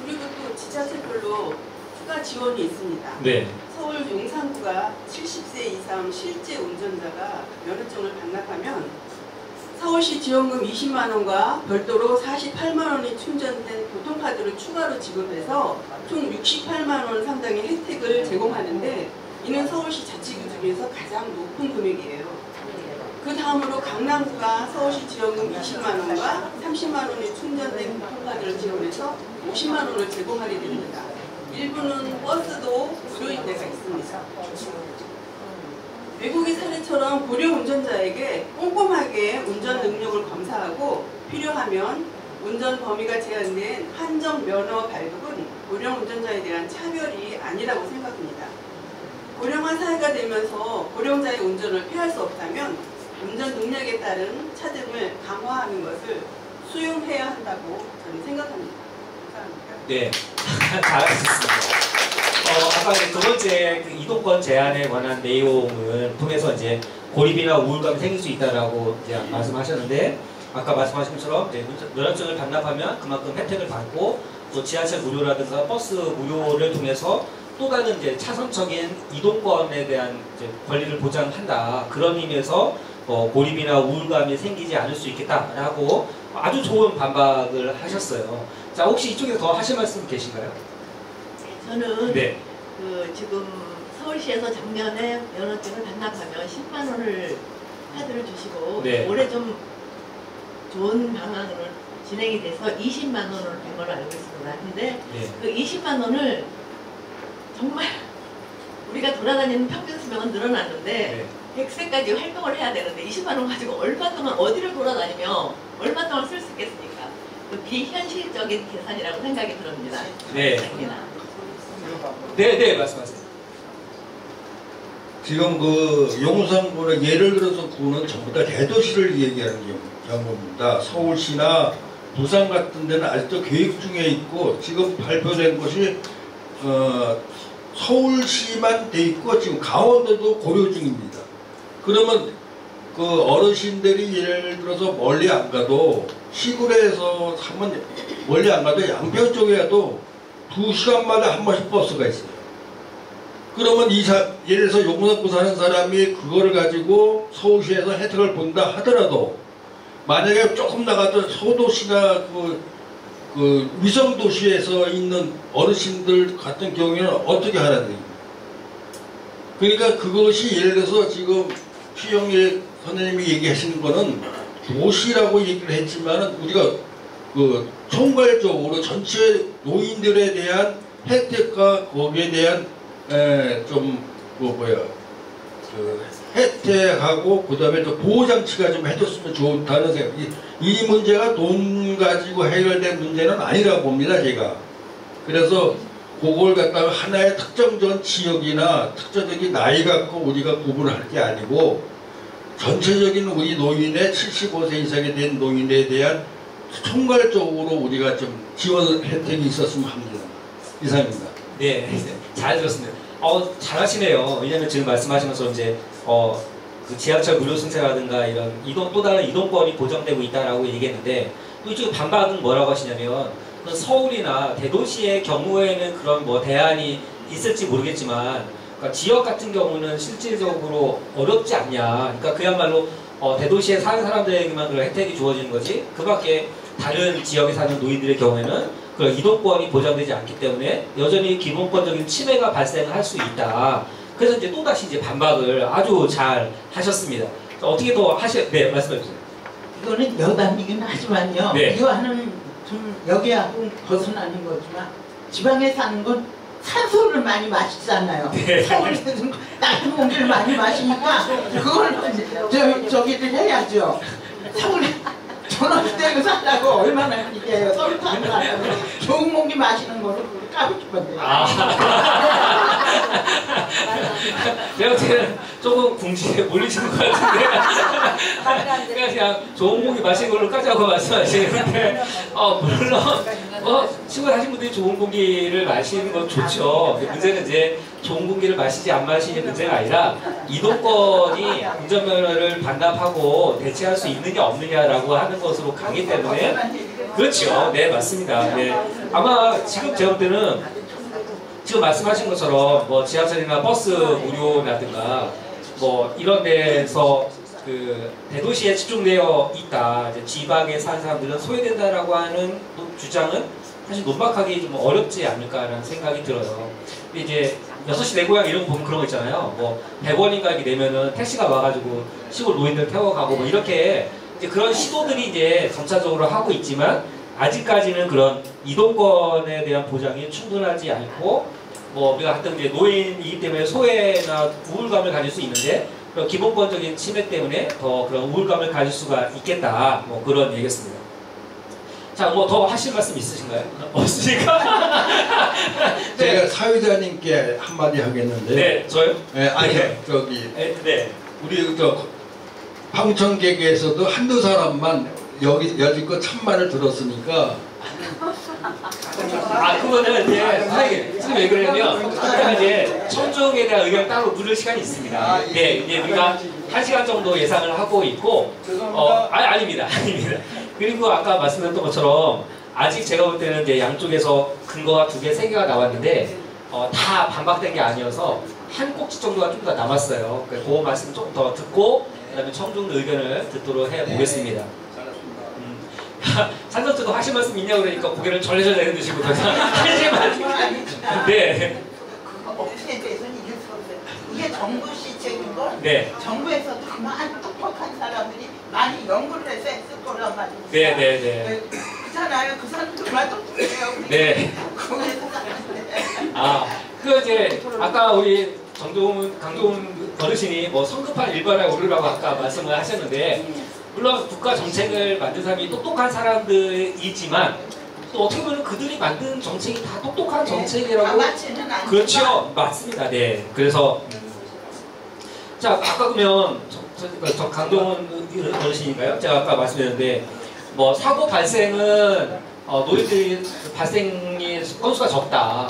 그리고 또 지자체별로 추가 지원이 있습니다. 네. 서울 서울 용산구가 70세 이상 실제 운전자가 면허증을 반납하면 서울시 지원금 20만 원과 별도로 48만 원이 충전된 교통카드를 추가로 지급해서 총 68만 원 상당의 혜택을 제공하는데 이는 서울시 자치구 중에서 가장 높은 금액이에요. 그 다음으로 강남구가 서울시 지원금 20만 원과 30만 원이 충전된 교통카드를 지원해서 50만 원을 제공하게 됩니다. 일부는 버스도 무료인 데가 있습니다. 외국의 사례처럼 고령 운전자에게 꼼꼼하게 운전 능력을 검사하고 필요하면 운전 범위가 제한된 한정 면허 발급은 고령 운전자에 대한 차별이 아니라고 생각합니다. 고령화 사회가 되면서 고령자의 운전을 피할 수 없다면 운전 능력에 따른 차등을 강화하는 것을 수용해야 한다고 저는 생각합니다. 감사합니다. 네, 잘하셨습니다. 아까 두 번째 그 이동권 제한에 관한 내용을 통해서 이제 고립이나 우울감이 생길 수 있다라고 이제 말씀하셨는데, 아까 말씀하신 것처럼 이제 면허증을 반납하면 그만큼 혜택을 받고 또 지하철 무료라든가 버스 무료를 통해서 또 다른 이제 차선적인 이동권에 대한 이제 권리를 보장한다. 그런 의미에서 고립이나 우울감이 생기지 않을 수 있겠다라고 아주 좋은 반박을 하셨어요. 자, 혹시 이쪽에서 더 하실 말씀 계신가요? 저는 네. 지금 서울시에서 작년에 면허증을 반납하면 10만 원을 카드를 주시고 네. 올해 좀 좋은 방안으로 진행이 돼서 20만 원을 된 걸로 알고 있습니다. 근데 네. 그 20만 원을 정말 우리가 돌아다니는 평균 수명은 늘어났는데 네. 100세까지 활동을 해야 되는데 20만 원 가지고 얼마 동안 어디를 돌아다니며 얼마 동안 쓸 수 있겠습니까? 그 비현실적인 계산이라고 생각이 듭니다. 네. 네, 말씀하세요. 지금 그 용산구는 예를 들어서 구는 전부 다 대도시를 얘기하는 경우입니다. 서울시나 부산 같은 데는 아직도 계획 중에 있고 지금 발표된 것이 서울시만 돼 있고 지금 강원도도 고려 중입니다. 그러면 그 어르신들이 예를 들어서 멀리 안 가도 시골에서 하면 멀리 안 가도 양평 쪽에도 2시간마다 한 번씩 버스가 있어요. 그러면 예를 들어서 용산구 사는 사람이 그거를 가지고 서울시에서 혜택을 본다 하더라도 만약에 조금 나가도 소도시나 그 위성도시에서 있는 어르신들 같은 경우에는 어떻게 하라는 얘기입니까? 그러니까 그것이 예를 들어서 지금 피영일 선생님이 얘기하시는 거는 도시라고 얘기를 했지만 우리가 그 총괄적으로 전체 노인들에 대한 혜택과 거기에 대한 그 혜택하고 그 다음에 또 보호장치가 좀 해줬으면 좋다는 생각이, 이 문제가 돈 가지고 해결된 문제는 아니라고 봅니다, 제가. 그래서 그걸 갖다가 하나의 특정적 지역이나 특정적인 나이 갖고 우리가 구분할 게 아니고 전체적인 우리 노인의 75세 이상이 된 노인에 대한 총괄적으로 우리가 좀 지원 혜택이 있었으면 합니다. 이상입니다. 네, 잘 들었습니다. 잘하시네요. 왜냐면 지금 말씀하신 것처럼 이제 그 지하철 무료 승차라든가 이런 또 다른 이동권이 보장되고 있다라고 얘기했는데, 또 이쪽 반박은 뭐라고 하시냐면 그 서울이나 대도시의 경우에는 그런 뭐 대안이 있을지 모르겠지만, 그러니까 지역 같은 경우는 실질적으로 어렵지 않냐. 그러니까 그야말로 대도시에 사는 사람들에게만 그런 혜택이 주어지는 거지. 그밖에 다른 지역에 사는 노인들의 경우에는 그런 이동권이 보장되지 않기 때문에 여전히 기본권적인 침해가 발생할 수 있다. 그래서 이제 또다시 이제 반박을 아주 잘 하셨습니다. 어떻게 더 네, 말씀해 주세요. 이거는 여담이긴 하지만요. 네. 이거는 좀 여기하고 벗어나는 거지만 지방에 사는 건 산소를 많이 마시잖아요. 네. 서울에서는 낮은 공기를 많이 마시니까 그걸 저기를 해야죠. 서울에 전원주택을 산다고 얼마나 이게요. 서울 사는 사람은 좋은 공기 마시는 거를 까고 싶었네요. 제가 보기에는 조금 궁지에 몰리시는 것 같은데 그냥 좋은 공기 마시는 걸로 까자고 말씀하시는데 물론 시골에 사신 분들이 좋은 공기를 마시는 건 좋죠. 문제는 이제 좋은 공기를 마시지 안 마시는 문제가 아니라 이동권이 운전면허를 반납하고 대체할 수 있느냐 없느냐라고 하는 것으로 가기 때문에. 그렇죠. 네, 맞습니다. 네. 아마 지금 제가 볼 때는 지금 말씀하신 것처럼 뭐 지하철이나 버스 무료라든가 뭐 이런 데서 그 대도시에 집중되어 있다. 이제 지방에 사는 사람들은 소외된다라고 하는 주장은 사실 논박하기 좀 어렵지 않을까라는 생각이 들어요. 근데 이제 6시 내 고향 이런 거 보면 그런 거 있잖아요. 뭐 100원인가 이렇게 내면은 택시가 와가지고 시골 노인들 태워가고 뭐 이렇게 이제 그런 시도들이 이제 점차적으로 하고 있지만 아직까지는 그런 이동권에 대한 보장이 충분하지 않고 뭐 우리가 하여튼 이제 노인이기 때문에 소외나 우울감을 가질 수 있는데 그런 기본권적인 침해 때문에 더 그런 우울감을 가질 수가 있겠다. 뭐 그런 얘기였습니다. 자, 뭐 더 하실 말씀 있으신가요? 없으니까? 제가 사회자님께 한마디 하겠는데. 네, 저요? 네, 아니요. 네. 저기 네. 우리 저 방청객에서도 한두 사람만 여지껏 참말을 들었으니까. 그거는 이제 선생님 지금 왜 그러냐면 제가 이제 청중에 대한 의견 따로 물을 시간이 있습니다. 네, 이제 우리가 1시간 정도 예상을 하고 있고 아닙니다. 그리고 아까 말씀드렸던 것처럼 아직 제가 볼 때는 이제 양쪽에서 근거가 2개, 3개가 나왔는데 다 반박된 게 아니어서 한 꼭지 정도가 좀 더 남았어요. 그 말씀 조금 더 듣고 그다음에 청중 의견을 듣도록 해보겠습니다. 산전수도 하실 말씀 있냐고 그러니까 고개를 절레절레 흔드시고 하실 말씀. 네. 어떻게 돼서는 이길 수 없어요. 이게 정부 시책이고 네. 정부에서 많은 똑똑한 사람들이 많이 연구를 해서 했을 거란 말이에요. 네. 그렇잖아요. 그 사람들만 똑똑해요. 네. 그 이제 아까 우리 강동훈 어르신이 뭐 성급한 일반화에 오르라고 아까 말씀을 하셨는데 물론 국가 정책을 만든 사람이 똑똑한 사람들이지만 또 어떻게 보면 그들이 만든 정책이 다 똑똑한 정책이라고. 그렇죠, 맞습니다. 네, 그래서 자 아까 보면 저 강동훈 어르신인가요? 제가 아까 말씀드렸는데 뭐 사고 발생은 노인들이 발생이 건수가 적다.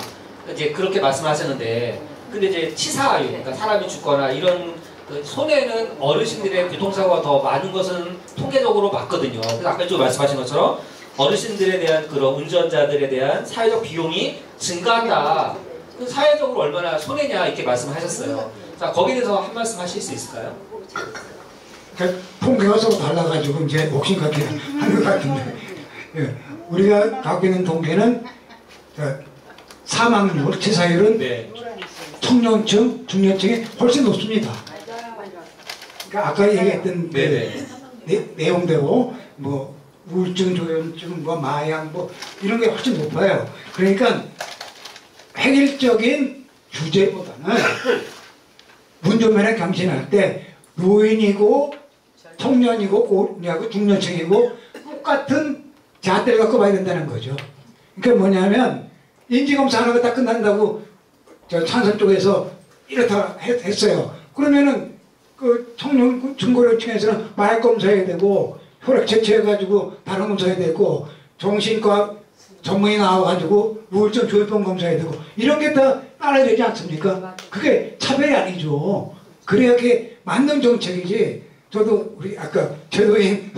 이제 그렇게 말씀하셨는데 근데 이제 치사하유, 그러니까 사람이 죽거나 이런 그 손해는 어르신들의 교통사고가 더 많은 것은 통계적으로 맞거든요. 그래서 아까 좀 말씀하신 것처럼 어르신들에 대한 그런 운전자들에 대한 사회적 비용이 증가한다. 그 사회적으로 얼마나 손해냐 이렇게 말씀하셨어요. 자 거기에 대해서 한 말씀 하실 수 있을까요? 그러니까 통계가 서로 달라가지고 이제 옥신 같게 하는 것 같은데 예, 우리가 갖고 있는 통계는 사망률, 치사율은 네. 청년층, 중년층이 훨씬 높습니다. 그러니까 아까 얘기했던 내용대로 뭐 우울증, 조현증, 뭐 마약 뭐 이런 게 훨씬 높아요. 그러니까 획일적인 규제보다는 운전면허 경신할 때 노인이고 청년이고 고령하고 중년층이고 똑같은 잣대를 갖고 봐야 된다는 거죠. 그러니까 뭐냐면 인지검사 하나가 딱 끝난다고 저 찬성 쪽에서 이렇다 했어요. 그러면은 그 청년 중고령층에서는 마약 검사해야 되고 혈액 채취해가지고 다른 검사해야 되고 정신과 전문의 나와가지고 우울증 조현병 검사해야 되고 이런 게 다 따라야 되지 않습니까? 그게 차별이 아니죠. 그래야 그게 맞는 정책이지. 저도 우리 아까 제도인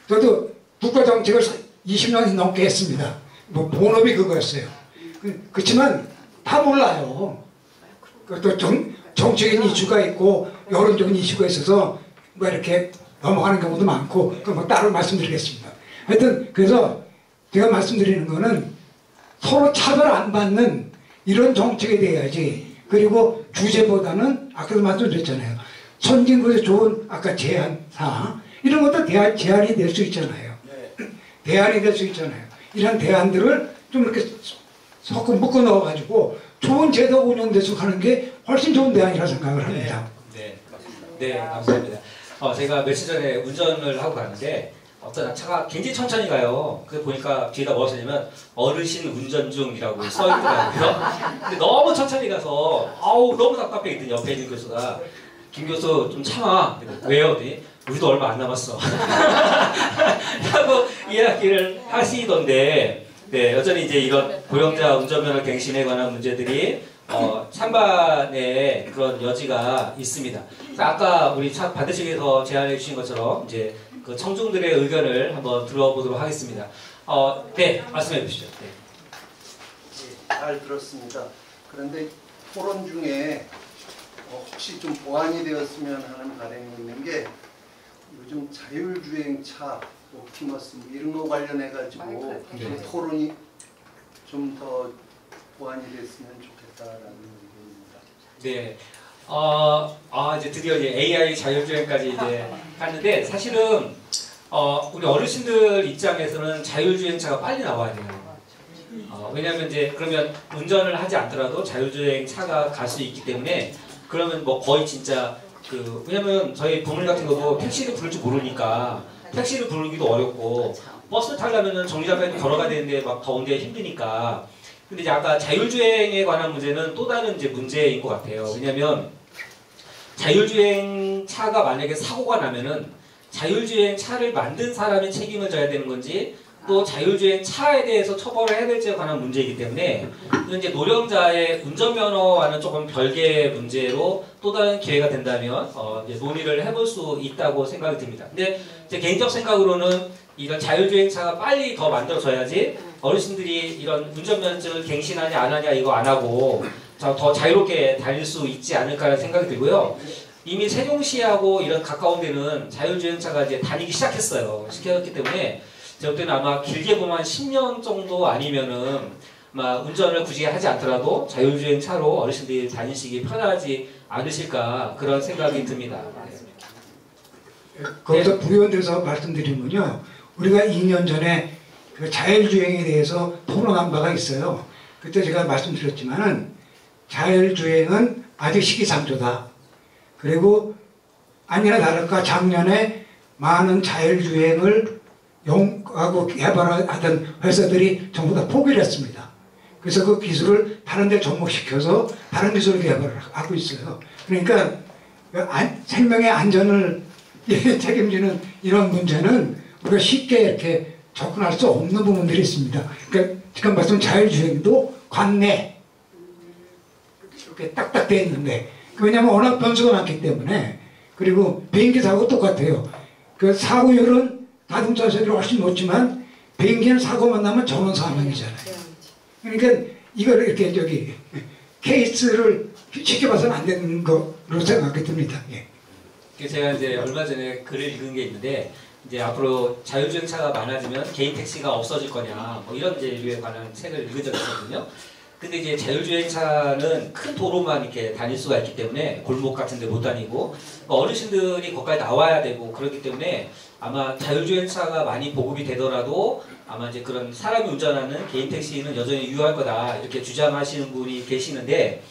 저도 국가 정책을 20년이 넘게 했습니다. 뭐 본업이 그거였어요. 그렇지만 다 몰라요. 또 정치적인 이슈가 있고 여론적인 이슈가 있어서 뭐 이렇게 넘어가는 경우도 많고 그건 뭐 따로 말씀드리겠습니다. 하여튼 그래서 제가 말씀드리는 거는 서로 차별 안 받는 이런 정책이 돼야지. 그리고 규제보다는 아까도 말씀드렸잖아요. 선진국에 좋은 아까 제안사 이런 것도 제안이 될 수 있잖아요. 대안이 될 수 있잖아요. 이런 대안들을 좀 이렇게 묶어 넣어가지고 좋은 제도 운영돼서 가는 게 훨씬 좋은 대안이라 생각을 합니다. 네, 감사합니다. 제가 며칠 전에 운전을 하고 가는데 어떤 차가 굉장히 천천히 가요. 그래서 보니까 뒤에다 뭐가 써냐면 어르신 운전 중이라고 써 있더라고요. 근데 너무 천천히 가서 너무 답답해 있더니 옆에 있는 교수가 김 교수 좀 참아. 왜요? 우리도 얼마 안 남았어. 하고 이야기를 하시던데 네, 여전히 이제 이런 고령자 운전면허 갱신에 관한 문제들이 찬반의 그런 여지가 있습니다. 아까 우리 반대쪽에서 제안해 주신 것처럼 이제 그 청중들의 의견을 한번 들어보도록 하겠습니다. 네, 말씀해 주시죠. 네. 잘 들었습니다. 그런데 토론 중에 혹시 좀 보완이 되었으면 하는 바람이 있는 게 요즘 자율주행차, 옵티머스 이런 거 관련해 가지고 좀 토론이 좀 더 보완이 됐으면 좋겠다라는 의견입니다. 네. 이제 드디어 이제 AI 자율주행까지 이제 갔는데 사실은 우리 어르신들 입장에서는 자율주행차가 빨리 나와야 돼요. 왜냐하면 이제 그러면 운전을 하지 않더라도 자율주행 차가 갈 수 있기 때문에 그러면 뭐 거의 진짜 왜냐면 저희 부모님 같은 경우도 택시를 부를 줄 모르니까 택시를 부르기도 어렵고 버스 타려면은 정류장까지 걸어가야 되는데 막 더운데 힘드니까. 근데 이제 아까 자율주행에 관한 문제는 또 다른 이제 문제인 것 같아요. 왜냐면 자율주행 차가 만약에 사고가 나면은 자율주행 차를 만든 사람이 책임을 져야 되는 건지 또 자율주행 차에 대해서 처벌을 해야 될지에 관한 문제이기 때문에 이제 노령자의 운전면허와는 조금 별개의 문제로 또 다른 기회가 된다면 이제 논의를 해볼 수 있다고 생각이 듭니다. 근데 제 개인적 생각으로는 이런 자율주행차가 빨리 더 만들어져야지 어르신들이 이런 운전면허증을 갱신하냐 안 하냐 이거 안 하고 더 자유롭게 다닐 수 있지 않을까라는 생각이 들고요. 이미 세종시하고 이런 가까운 데는 자율주행차가 이제 다니기 시작했기 때문에 제가 볼 때는 아마 길게 보면 한 10년 정도 아니면은 아마 운전을 굳이 하지 않더라도 자율주행차로 어르신들이 다니시기 편하지 않으실까 그런 생각이 듭니다. 거기서 부연돼서 말씀드리면요. 우리가 2년 전에 그 자율주행에 대해서 토론한 바가 있어요. 그때 제가 말씀드렸지만은 자율주행은 아직 시기상조다. 그리고 아니나 다를까 작년에 많은 자율주행을 하고 개발하던 회사들이 전부 다 포기를 했습니다. 그래서 그 기술을 다른 데 접목시켜서 다른 기술을 개발을 하고 있어요. 그러니까 생명의 안전을 책임지는 이런 문제는 우리가 쉽게 이렇게 접근할 수 없는 부분들이 있습니다. 그러니까 지금 말씀 자율주행도 관내 이렇게 딱딱 돼 있는데 왜냐하면 워낙 변수가 많기 때문에 그리고 비행기 사고 똑같아요. 그 사고율은 자동차 세율이 훨씬 높지만 비행기는 사고만 나면 전원 사망이잖아요. 그러니까 이걸 이렇게 케이스를 쉽게 봐서는 안 되는 거로 생각이 듭니다. 예. 제가 이제 얼마 전에 글을 읽은 게 있는데 이제 앞으로 자율주행차가 많아지면 개인 택시가 없어질 거냐 뭐 이런 이제 류에 관한 책을 읽은 적이 있거든요. 근데 이제 자율주행차는 큰 도로만 이렇게 다닐 수가 있기 때문에 골목 같은 데 못 다니고 어르신들이 거기까지 나와야 되고 그렇기 때문에 아마 자율주행차가 많이 보급이 되더라도 아마 이제 그런 사람이 운전하는 개인 택시는 여전히 유효할 거다 이렇게 주장하시는 분이 계시는데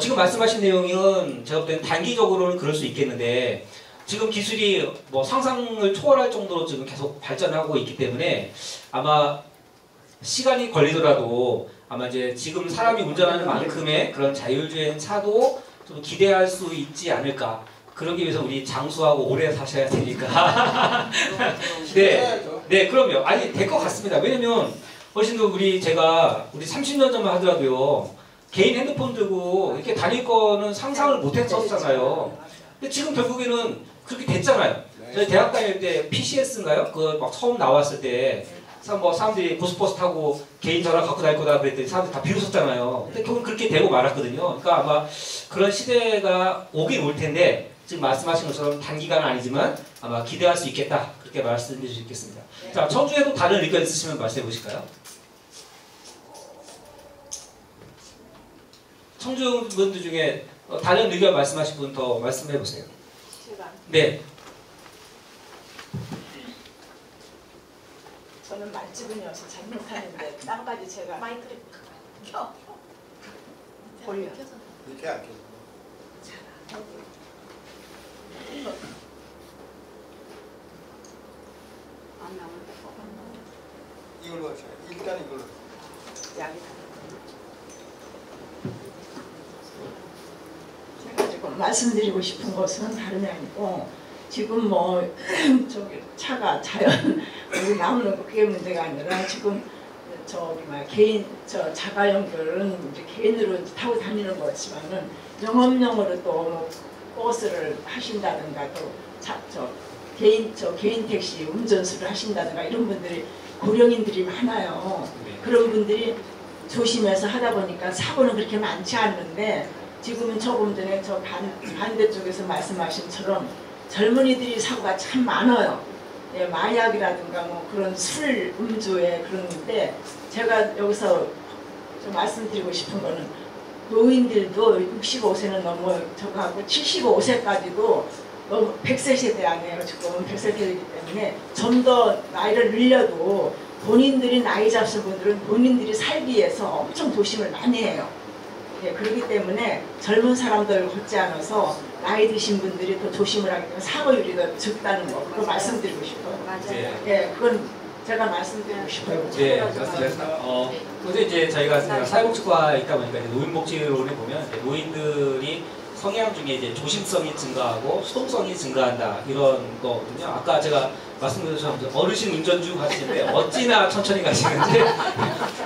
지금 말씀하신 내용은 제가 볼 때는 단기적으로는 그럴 수 있겠는데 지금 기술이 상상을 초월할 정도로 지금 계속 발전하고 있기 때문에 아마 시간이 걸리더라도 아마 이제 지금 사람이 운전하는 만큼의 그런 자율주행 차도 좀 기대할 수 있지 않을까. 그러기 위해서 우리 장수하고 오래 사셔야 되니까. 네, 그럼요. 아니, 될 것 같습니다. 왜냐면, 어르신들 우리 30년 전만 하더라도요, 개인 핸드폰 들고 이렇게 다닐 거는 상상을 못 했었잖아요. 근데 지금 결국에는 그렇게 됐잖아요. 저희 대학 다닐 때 PCS인가요? 막 처음 나왔을 때, 사람들이 고속버스 타고 개인 전화 갖고 다닐 거다 그랬더니 사람들이 다 비웃었잖아요. 근데 결국 그렇게 되고 말았거든요. 그러니까 아마 그런 시대가 오긴 올 텐데 지금 말씀하신 것처럼 단기간은 아니지만 아마 기대할 수 있겠다. 그렇게 말씀드릴 수 있겠습니다. 네. 자, 청주에도 다른 의견 있으시면 말씀해 보실까요? 청주 분들 중에 다른 의견 말씀하실 분 더 말씀해 보세요. 네. 저는 말집은이어서 잘 못하는데 땅바지 제가 마이크를 켜 올려 이렇게 안 켜져. 안 나오는데 이걸로 하세요. 일단 이걸로. 양이 제가 지금 말씀드리고 싶은 것은 다름이 아니고 지금 차가 우리 나오는 거 그게 문제가 아니라 지금 개인 자가 연결은 이제 개인으로 타고 다니는 거지만은 영업용으로 또 버스를 하신다든가 또 개인 택시 운전수를 하신다든가 이런 분들이 고령인들이 많아요. 그런 분들이 조심해서 하다 보니까 사고는 그렇게 많지 않는데 지금은 조금 전에 저 반대쪽에서 말씀하신처럼 젊은이들이 사고가 참 많아요. 예, 마약이라든가 뭐 그런 술 음주에 그러는데 제가 여기서 좀 말씀드리고 싶은 거는 노인들도 65세는 넘어 저거하고 75세까지도 100세 세대 아니에요. 지금 100세 세대이기 때문에 좀 더 나이를 늘려도 본인들이 나이 잡신 분들은 본인들이 살기 위해서 엄청 조심을 많이 해요. 예, 그렇기 때문에 젊은 사람들 걷지 않아서 나이 드신 분들이 더 조심을 하기 때문에 사고율이 더 적다는 거 그거 말씀드리고 싶어요. 맞아요. 예, 그건 제가 말씀드리고 싶어요. 네, 맞습니다. 근데 이제 저희가 사회복지과에 있다 보니까 이제 노인복지론에 보면 이제 노인들이 성향 중에 이제 조심성이 증가하고 수동성이 증가한다 이런 거거든요. 아까 제가 말씀드렸던 어르신 운전중 하시는데 어찌나 천천히 가시는지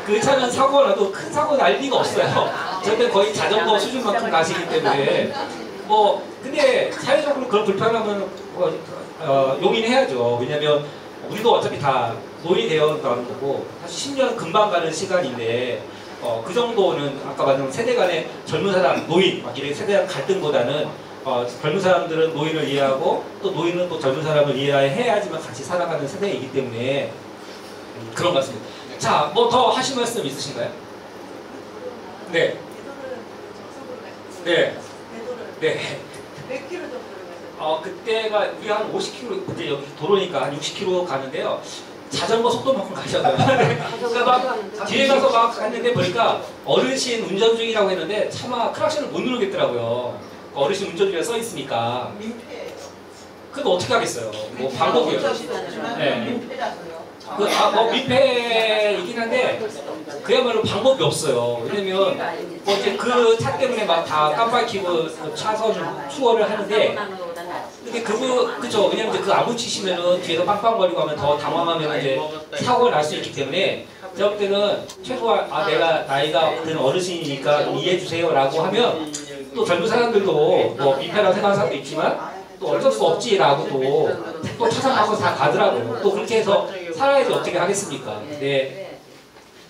그 차는 사고가 나도 큰 사고 날 리가 없어요. 저때 거의 자전거 수준만큼 가시기 때문에 뭐 근데 사회적으로 그런 불편함은 용인해야죠. 왜냐면 우리도 어차피 다 노인이 되어 가는 거고 사실 10년 금방 가는 시간인데 그 정도는 아까 말한 세대 간의 젊은 사람, 노인 막 이렇게 세대 간 갈등보다는 젊은 사람들은 노인을 이해하고 또 노인은 또 젊은 사람을 이해해야지만 같이 살아가는 세대이기 때문에 그런 것 같습니다. 자, 뭐 더 하실 말씀 있으신가요? 네. 네. 네. 몇 킬로 정도 가셨어요? 그때가 우리 한 50km, 이제 여기 도로니까 한 60km 가는데요. 자전거 속도만큼 가셔도요. 그러니까 막 뒤에 가서 막 갔는데 보니까 어르신 운전 중이라고 했는데 차마 크락션을 못 누르겠더라고요. 어르신 운전 중에 써 있으니까. 민폐예요. 그래도 어떻게 하겠어요? 뭐 방법이요. 네. 민폐라서요. 뭐 민폐이긴 한데 그야말로 방법이 없어요. 왜냐면 뭐 이제 그 차 때문에 막 다 깜빡이고 차선 추월을 하는데 근데 그죠. 왜냐면 이제 그 아무 치시면은 뒤에서 빵빵거리고 하면 더 당황하면 이제 사고가 날 수 있기 때문에 제가 볼 때는 최소한 내가 나이가 든 어르신이니까 좀 이해해주세요라고 하면 또 젊은 사람들도 뭐 민폐라고 생각하는 사람도 있지만 또 어쩔 수 없지라고 또 차선 바꿔서 다 가더라고요. 또 그렇게 해서 살아야지 어떻게 하겠습니까? 네.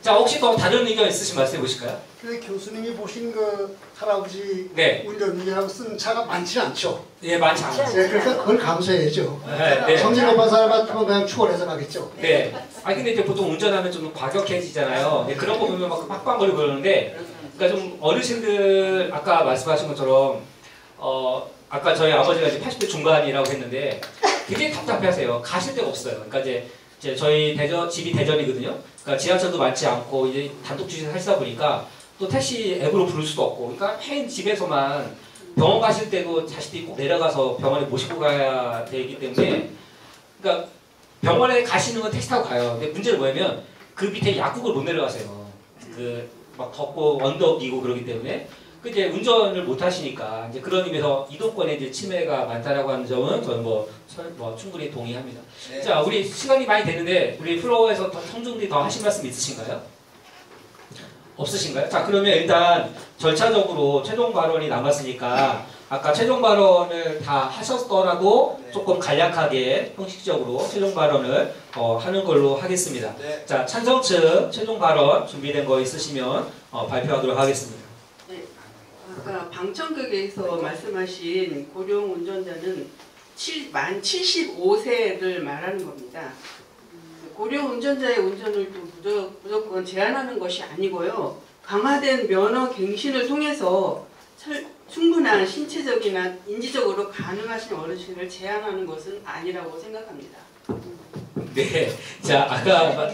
자, 혹시 더 다른 의견 있으신 말씀 해보실까요? 그 교수님이 보신 그 할아버지 네. 운전이라고 쓴 차가 많지 않죠. 예, 많지 않아요. 네, 그러니까 그걸 감수해야죠. 네. 성질 급한 사람 같으면 그냥 추월해서 가겠죠. 네. 근데 이제 보통 운전하면 좀 과격해지잖아요. 네, 그런 거 보면 막 빡빡거리고 그러는데, 그러니까 좀 어르신들 아까 말씀하신 것처럼 아까 저희 아버지가 이제 80대 중반이라고 했는데 되게 답답해하세요. 가실 데가 없어요. 그러니까 이제 저희 집이 대전이거든요. 그러니까 지하철도 많지 않고 이제 단독 주차를 하시다 보니까 또 택시 앱으로 부를 수도 없고, 그러니까 맨 집에서만 병원 가실 때도 자식들이 꼭 내려가서 병원에 모시고 가야 되기 때문에, 그러니까 병원에 가시는 건 택시 타고 가요. 근데 문제는 뭐냐면 그 밑에 약국을 못 내려가세요. 그 막 덥고 언덕이고 그러기 때문에. 그 이제 운전을 못 하시니까 이제 그런 의미에서 이동권에 이제 침해가 많다라고 하는 점은 저는 뭐 충분히 동의합니다. 네. 자, 우리 시간이 많이 됐는데 우리 플로어에서 성중들이 더 하실 말씀 있으신가요? 없으신가요? 자, 그러면 일단 절차적으로 최종 발언이 남았으니까 아까 최종 발언을 다 하셨더라도 조금 간략하게 형식적으로 최종 발언을 하는 걸로 하겠습니다. 네. 자, 찬성 측 최종 발언 준비된 거 있으시면 발표하도록 하겠습니다. 아까 방청객에서 말씀하신 고령 운전자는 만 75세를 말하는 겁니다. 고령 운전자의 운전을 무조건 제한하는 것이 아니고요. 강화된 면허 갱신을 통해서 충분한 신체적이나 인지적으로 가능하신 어르신을 제한하는 것은 아니라고 생각합니다. 네, 자 아까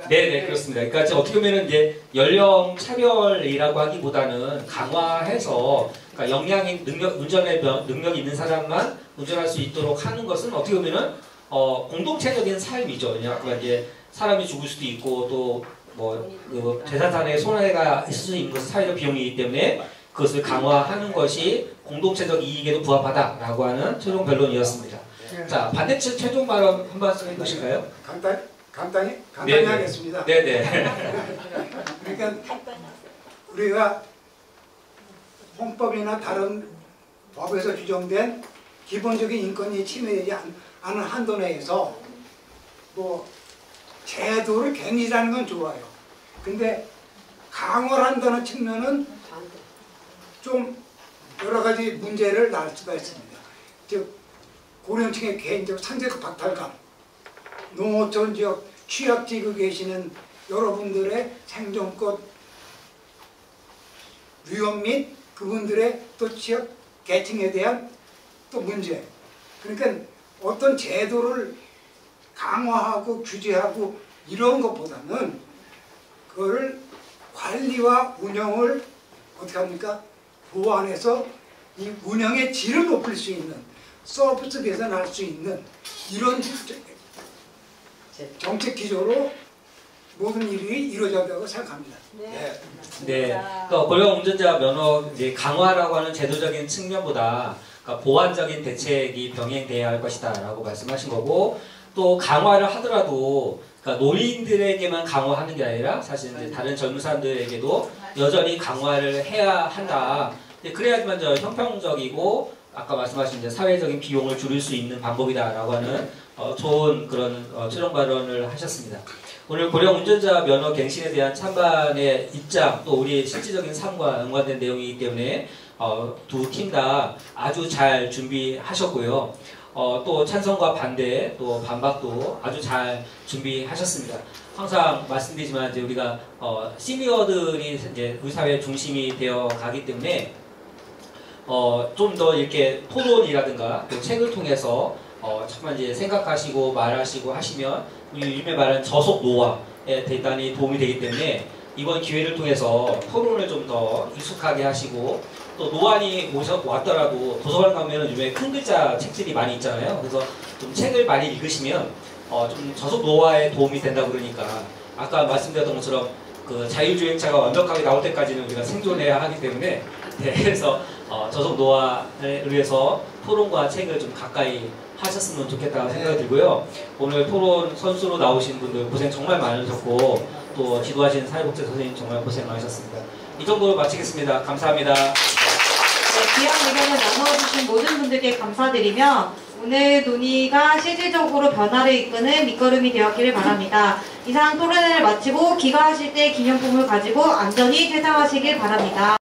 네 그렇습니다. 그러니까 어떻게 보면은 이제 연령 차별이라고 하기보다는 강화해서 그러니까 역량이 운전의 능력이 있는 사람만 운전할 수 있도록 하는 것은 어떻게 보면은 공동체적인 삶이죠. 그러니까 이제 사람이 죽을 수도 있고 또 뭐 재산산에 손해가 있을 수 있는 것은 사회적 비용이기 때문에 그것을 강화하는 것이 공동체적 이익에도 부합하다라고 하는 최종 변론이었습니다. 네. 자, 반대측 최종 발언 한 말씀 해보실까요? 간단히 네네. 하겠습니다. 네네. 그러니까 우리가 헌법이나 다른 법에서 규정된 기본적인 인권이 침해되지 않은 한도 내에서 뭐 제도를 갱신하는 건 좋아요. 근데 강화를 한다는 측면은 좀 여러 가지 문제를 낳을 수가 있습니다. 즉 고령층의 개인적 상대적 박탈감, 농어촌 지역 취약지구 계시는 여러분들의 생존권 위험 및 그분들의 또 취약 계층에 대한 또 문제. 그러니까 어떤 제도를 강화하고 규제하고 이런 것보다는 그거를 관리와 운영을 어떻게 합니까? 보완해서 이 운영의 질을 높일 수 있는 서비스 개선할 수 있는 이런 정책 기조로 모든 일이 이루어진다고 생각합니다. 네. 그러니까 고령 운전자 면허 이제 강화라고 하는 제도적인 측면보다 그러니까 보완적인 대책이 병행돼야 할 것이다라고 말씀하신 거고 또 강화를 하더라도 그러니까 노인들에게만 강화하는 게 아니라 사실 이제 다른 젊은 사람들에게도 여전히 강화를 해야 한다. 그래야지만 저 형평적이고 아까 말씀하신 이제 사회적인 비용을 줄일 수 있는 방법이다라고 하는 좋은 그런 최종 발언을 하셨습니다. 오늘 고령 운전자 면허 갱신에 대한 찬반의 입장 또 우리의 실질적인 삶과 연관된 내용이기 때문에 두 팀 다 아주 잘 준비하셨고요. 또 찬성과 반대 또 반박도 아주 잘 준비하셨습니다. 항상 말씀드리지만 이제 우리가 시니어들이 이제 우리 사회 중심이 되어 가기 때문에 좀 더 이렇게 토론이라든가 또 책을 통해서 정말 이제 생각하시고 말하시고 하시면 우리 요즘에 말하는 저속 노화에 대단히 도움이 되기 때문에 이번 기회를 통해서 토론을 좀 더 익숙하게 하시고 또 노안이 왔더라도 도서관 가면 요즘에 큰 글자 책들이 많이 있잖아요. 그래서 좀 책을 많이 읽으시면 좀 저속 노화에 도움이 된다 그러니까 아까 말씀드렸던 것처럼 그 자율주행차가 완벽하게 나올 때까지는 우리가 생존해야 하기 때문에 그래서 저속 노화를 위해서 토론과 책을 좀 가까이 하셨으면 좋겠다고 생각이 들고요. 오늘 토론 선수로 나오신 분들 고생 정말 많으셨고 또 지도하신 사회복지 선생님 정말 고생 많으셨습니다. 이 정도로 마치겠습니다. 감사합니다. 네, 귀한 의견을 나눠주신 모든 분들께 감사드리며 오늘 논의가 실질적으로 변화를 이끄는 밑거름이 되었기를 바랍니다. 이상 토론회를 마치고 귀가하실 때 기념품을 가지고 안전히 퇴장하시길 바랍니다.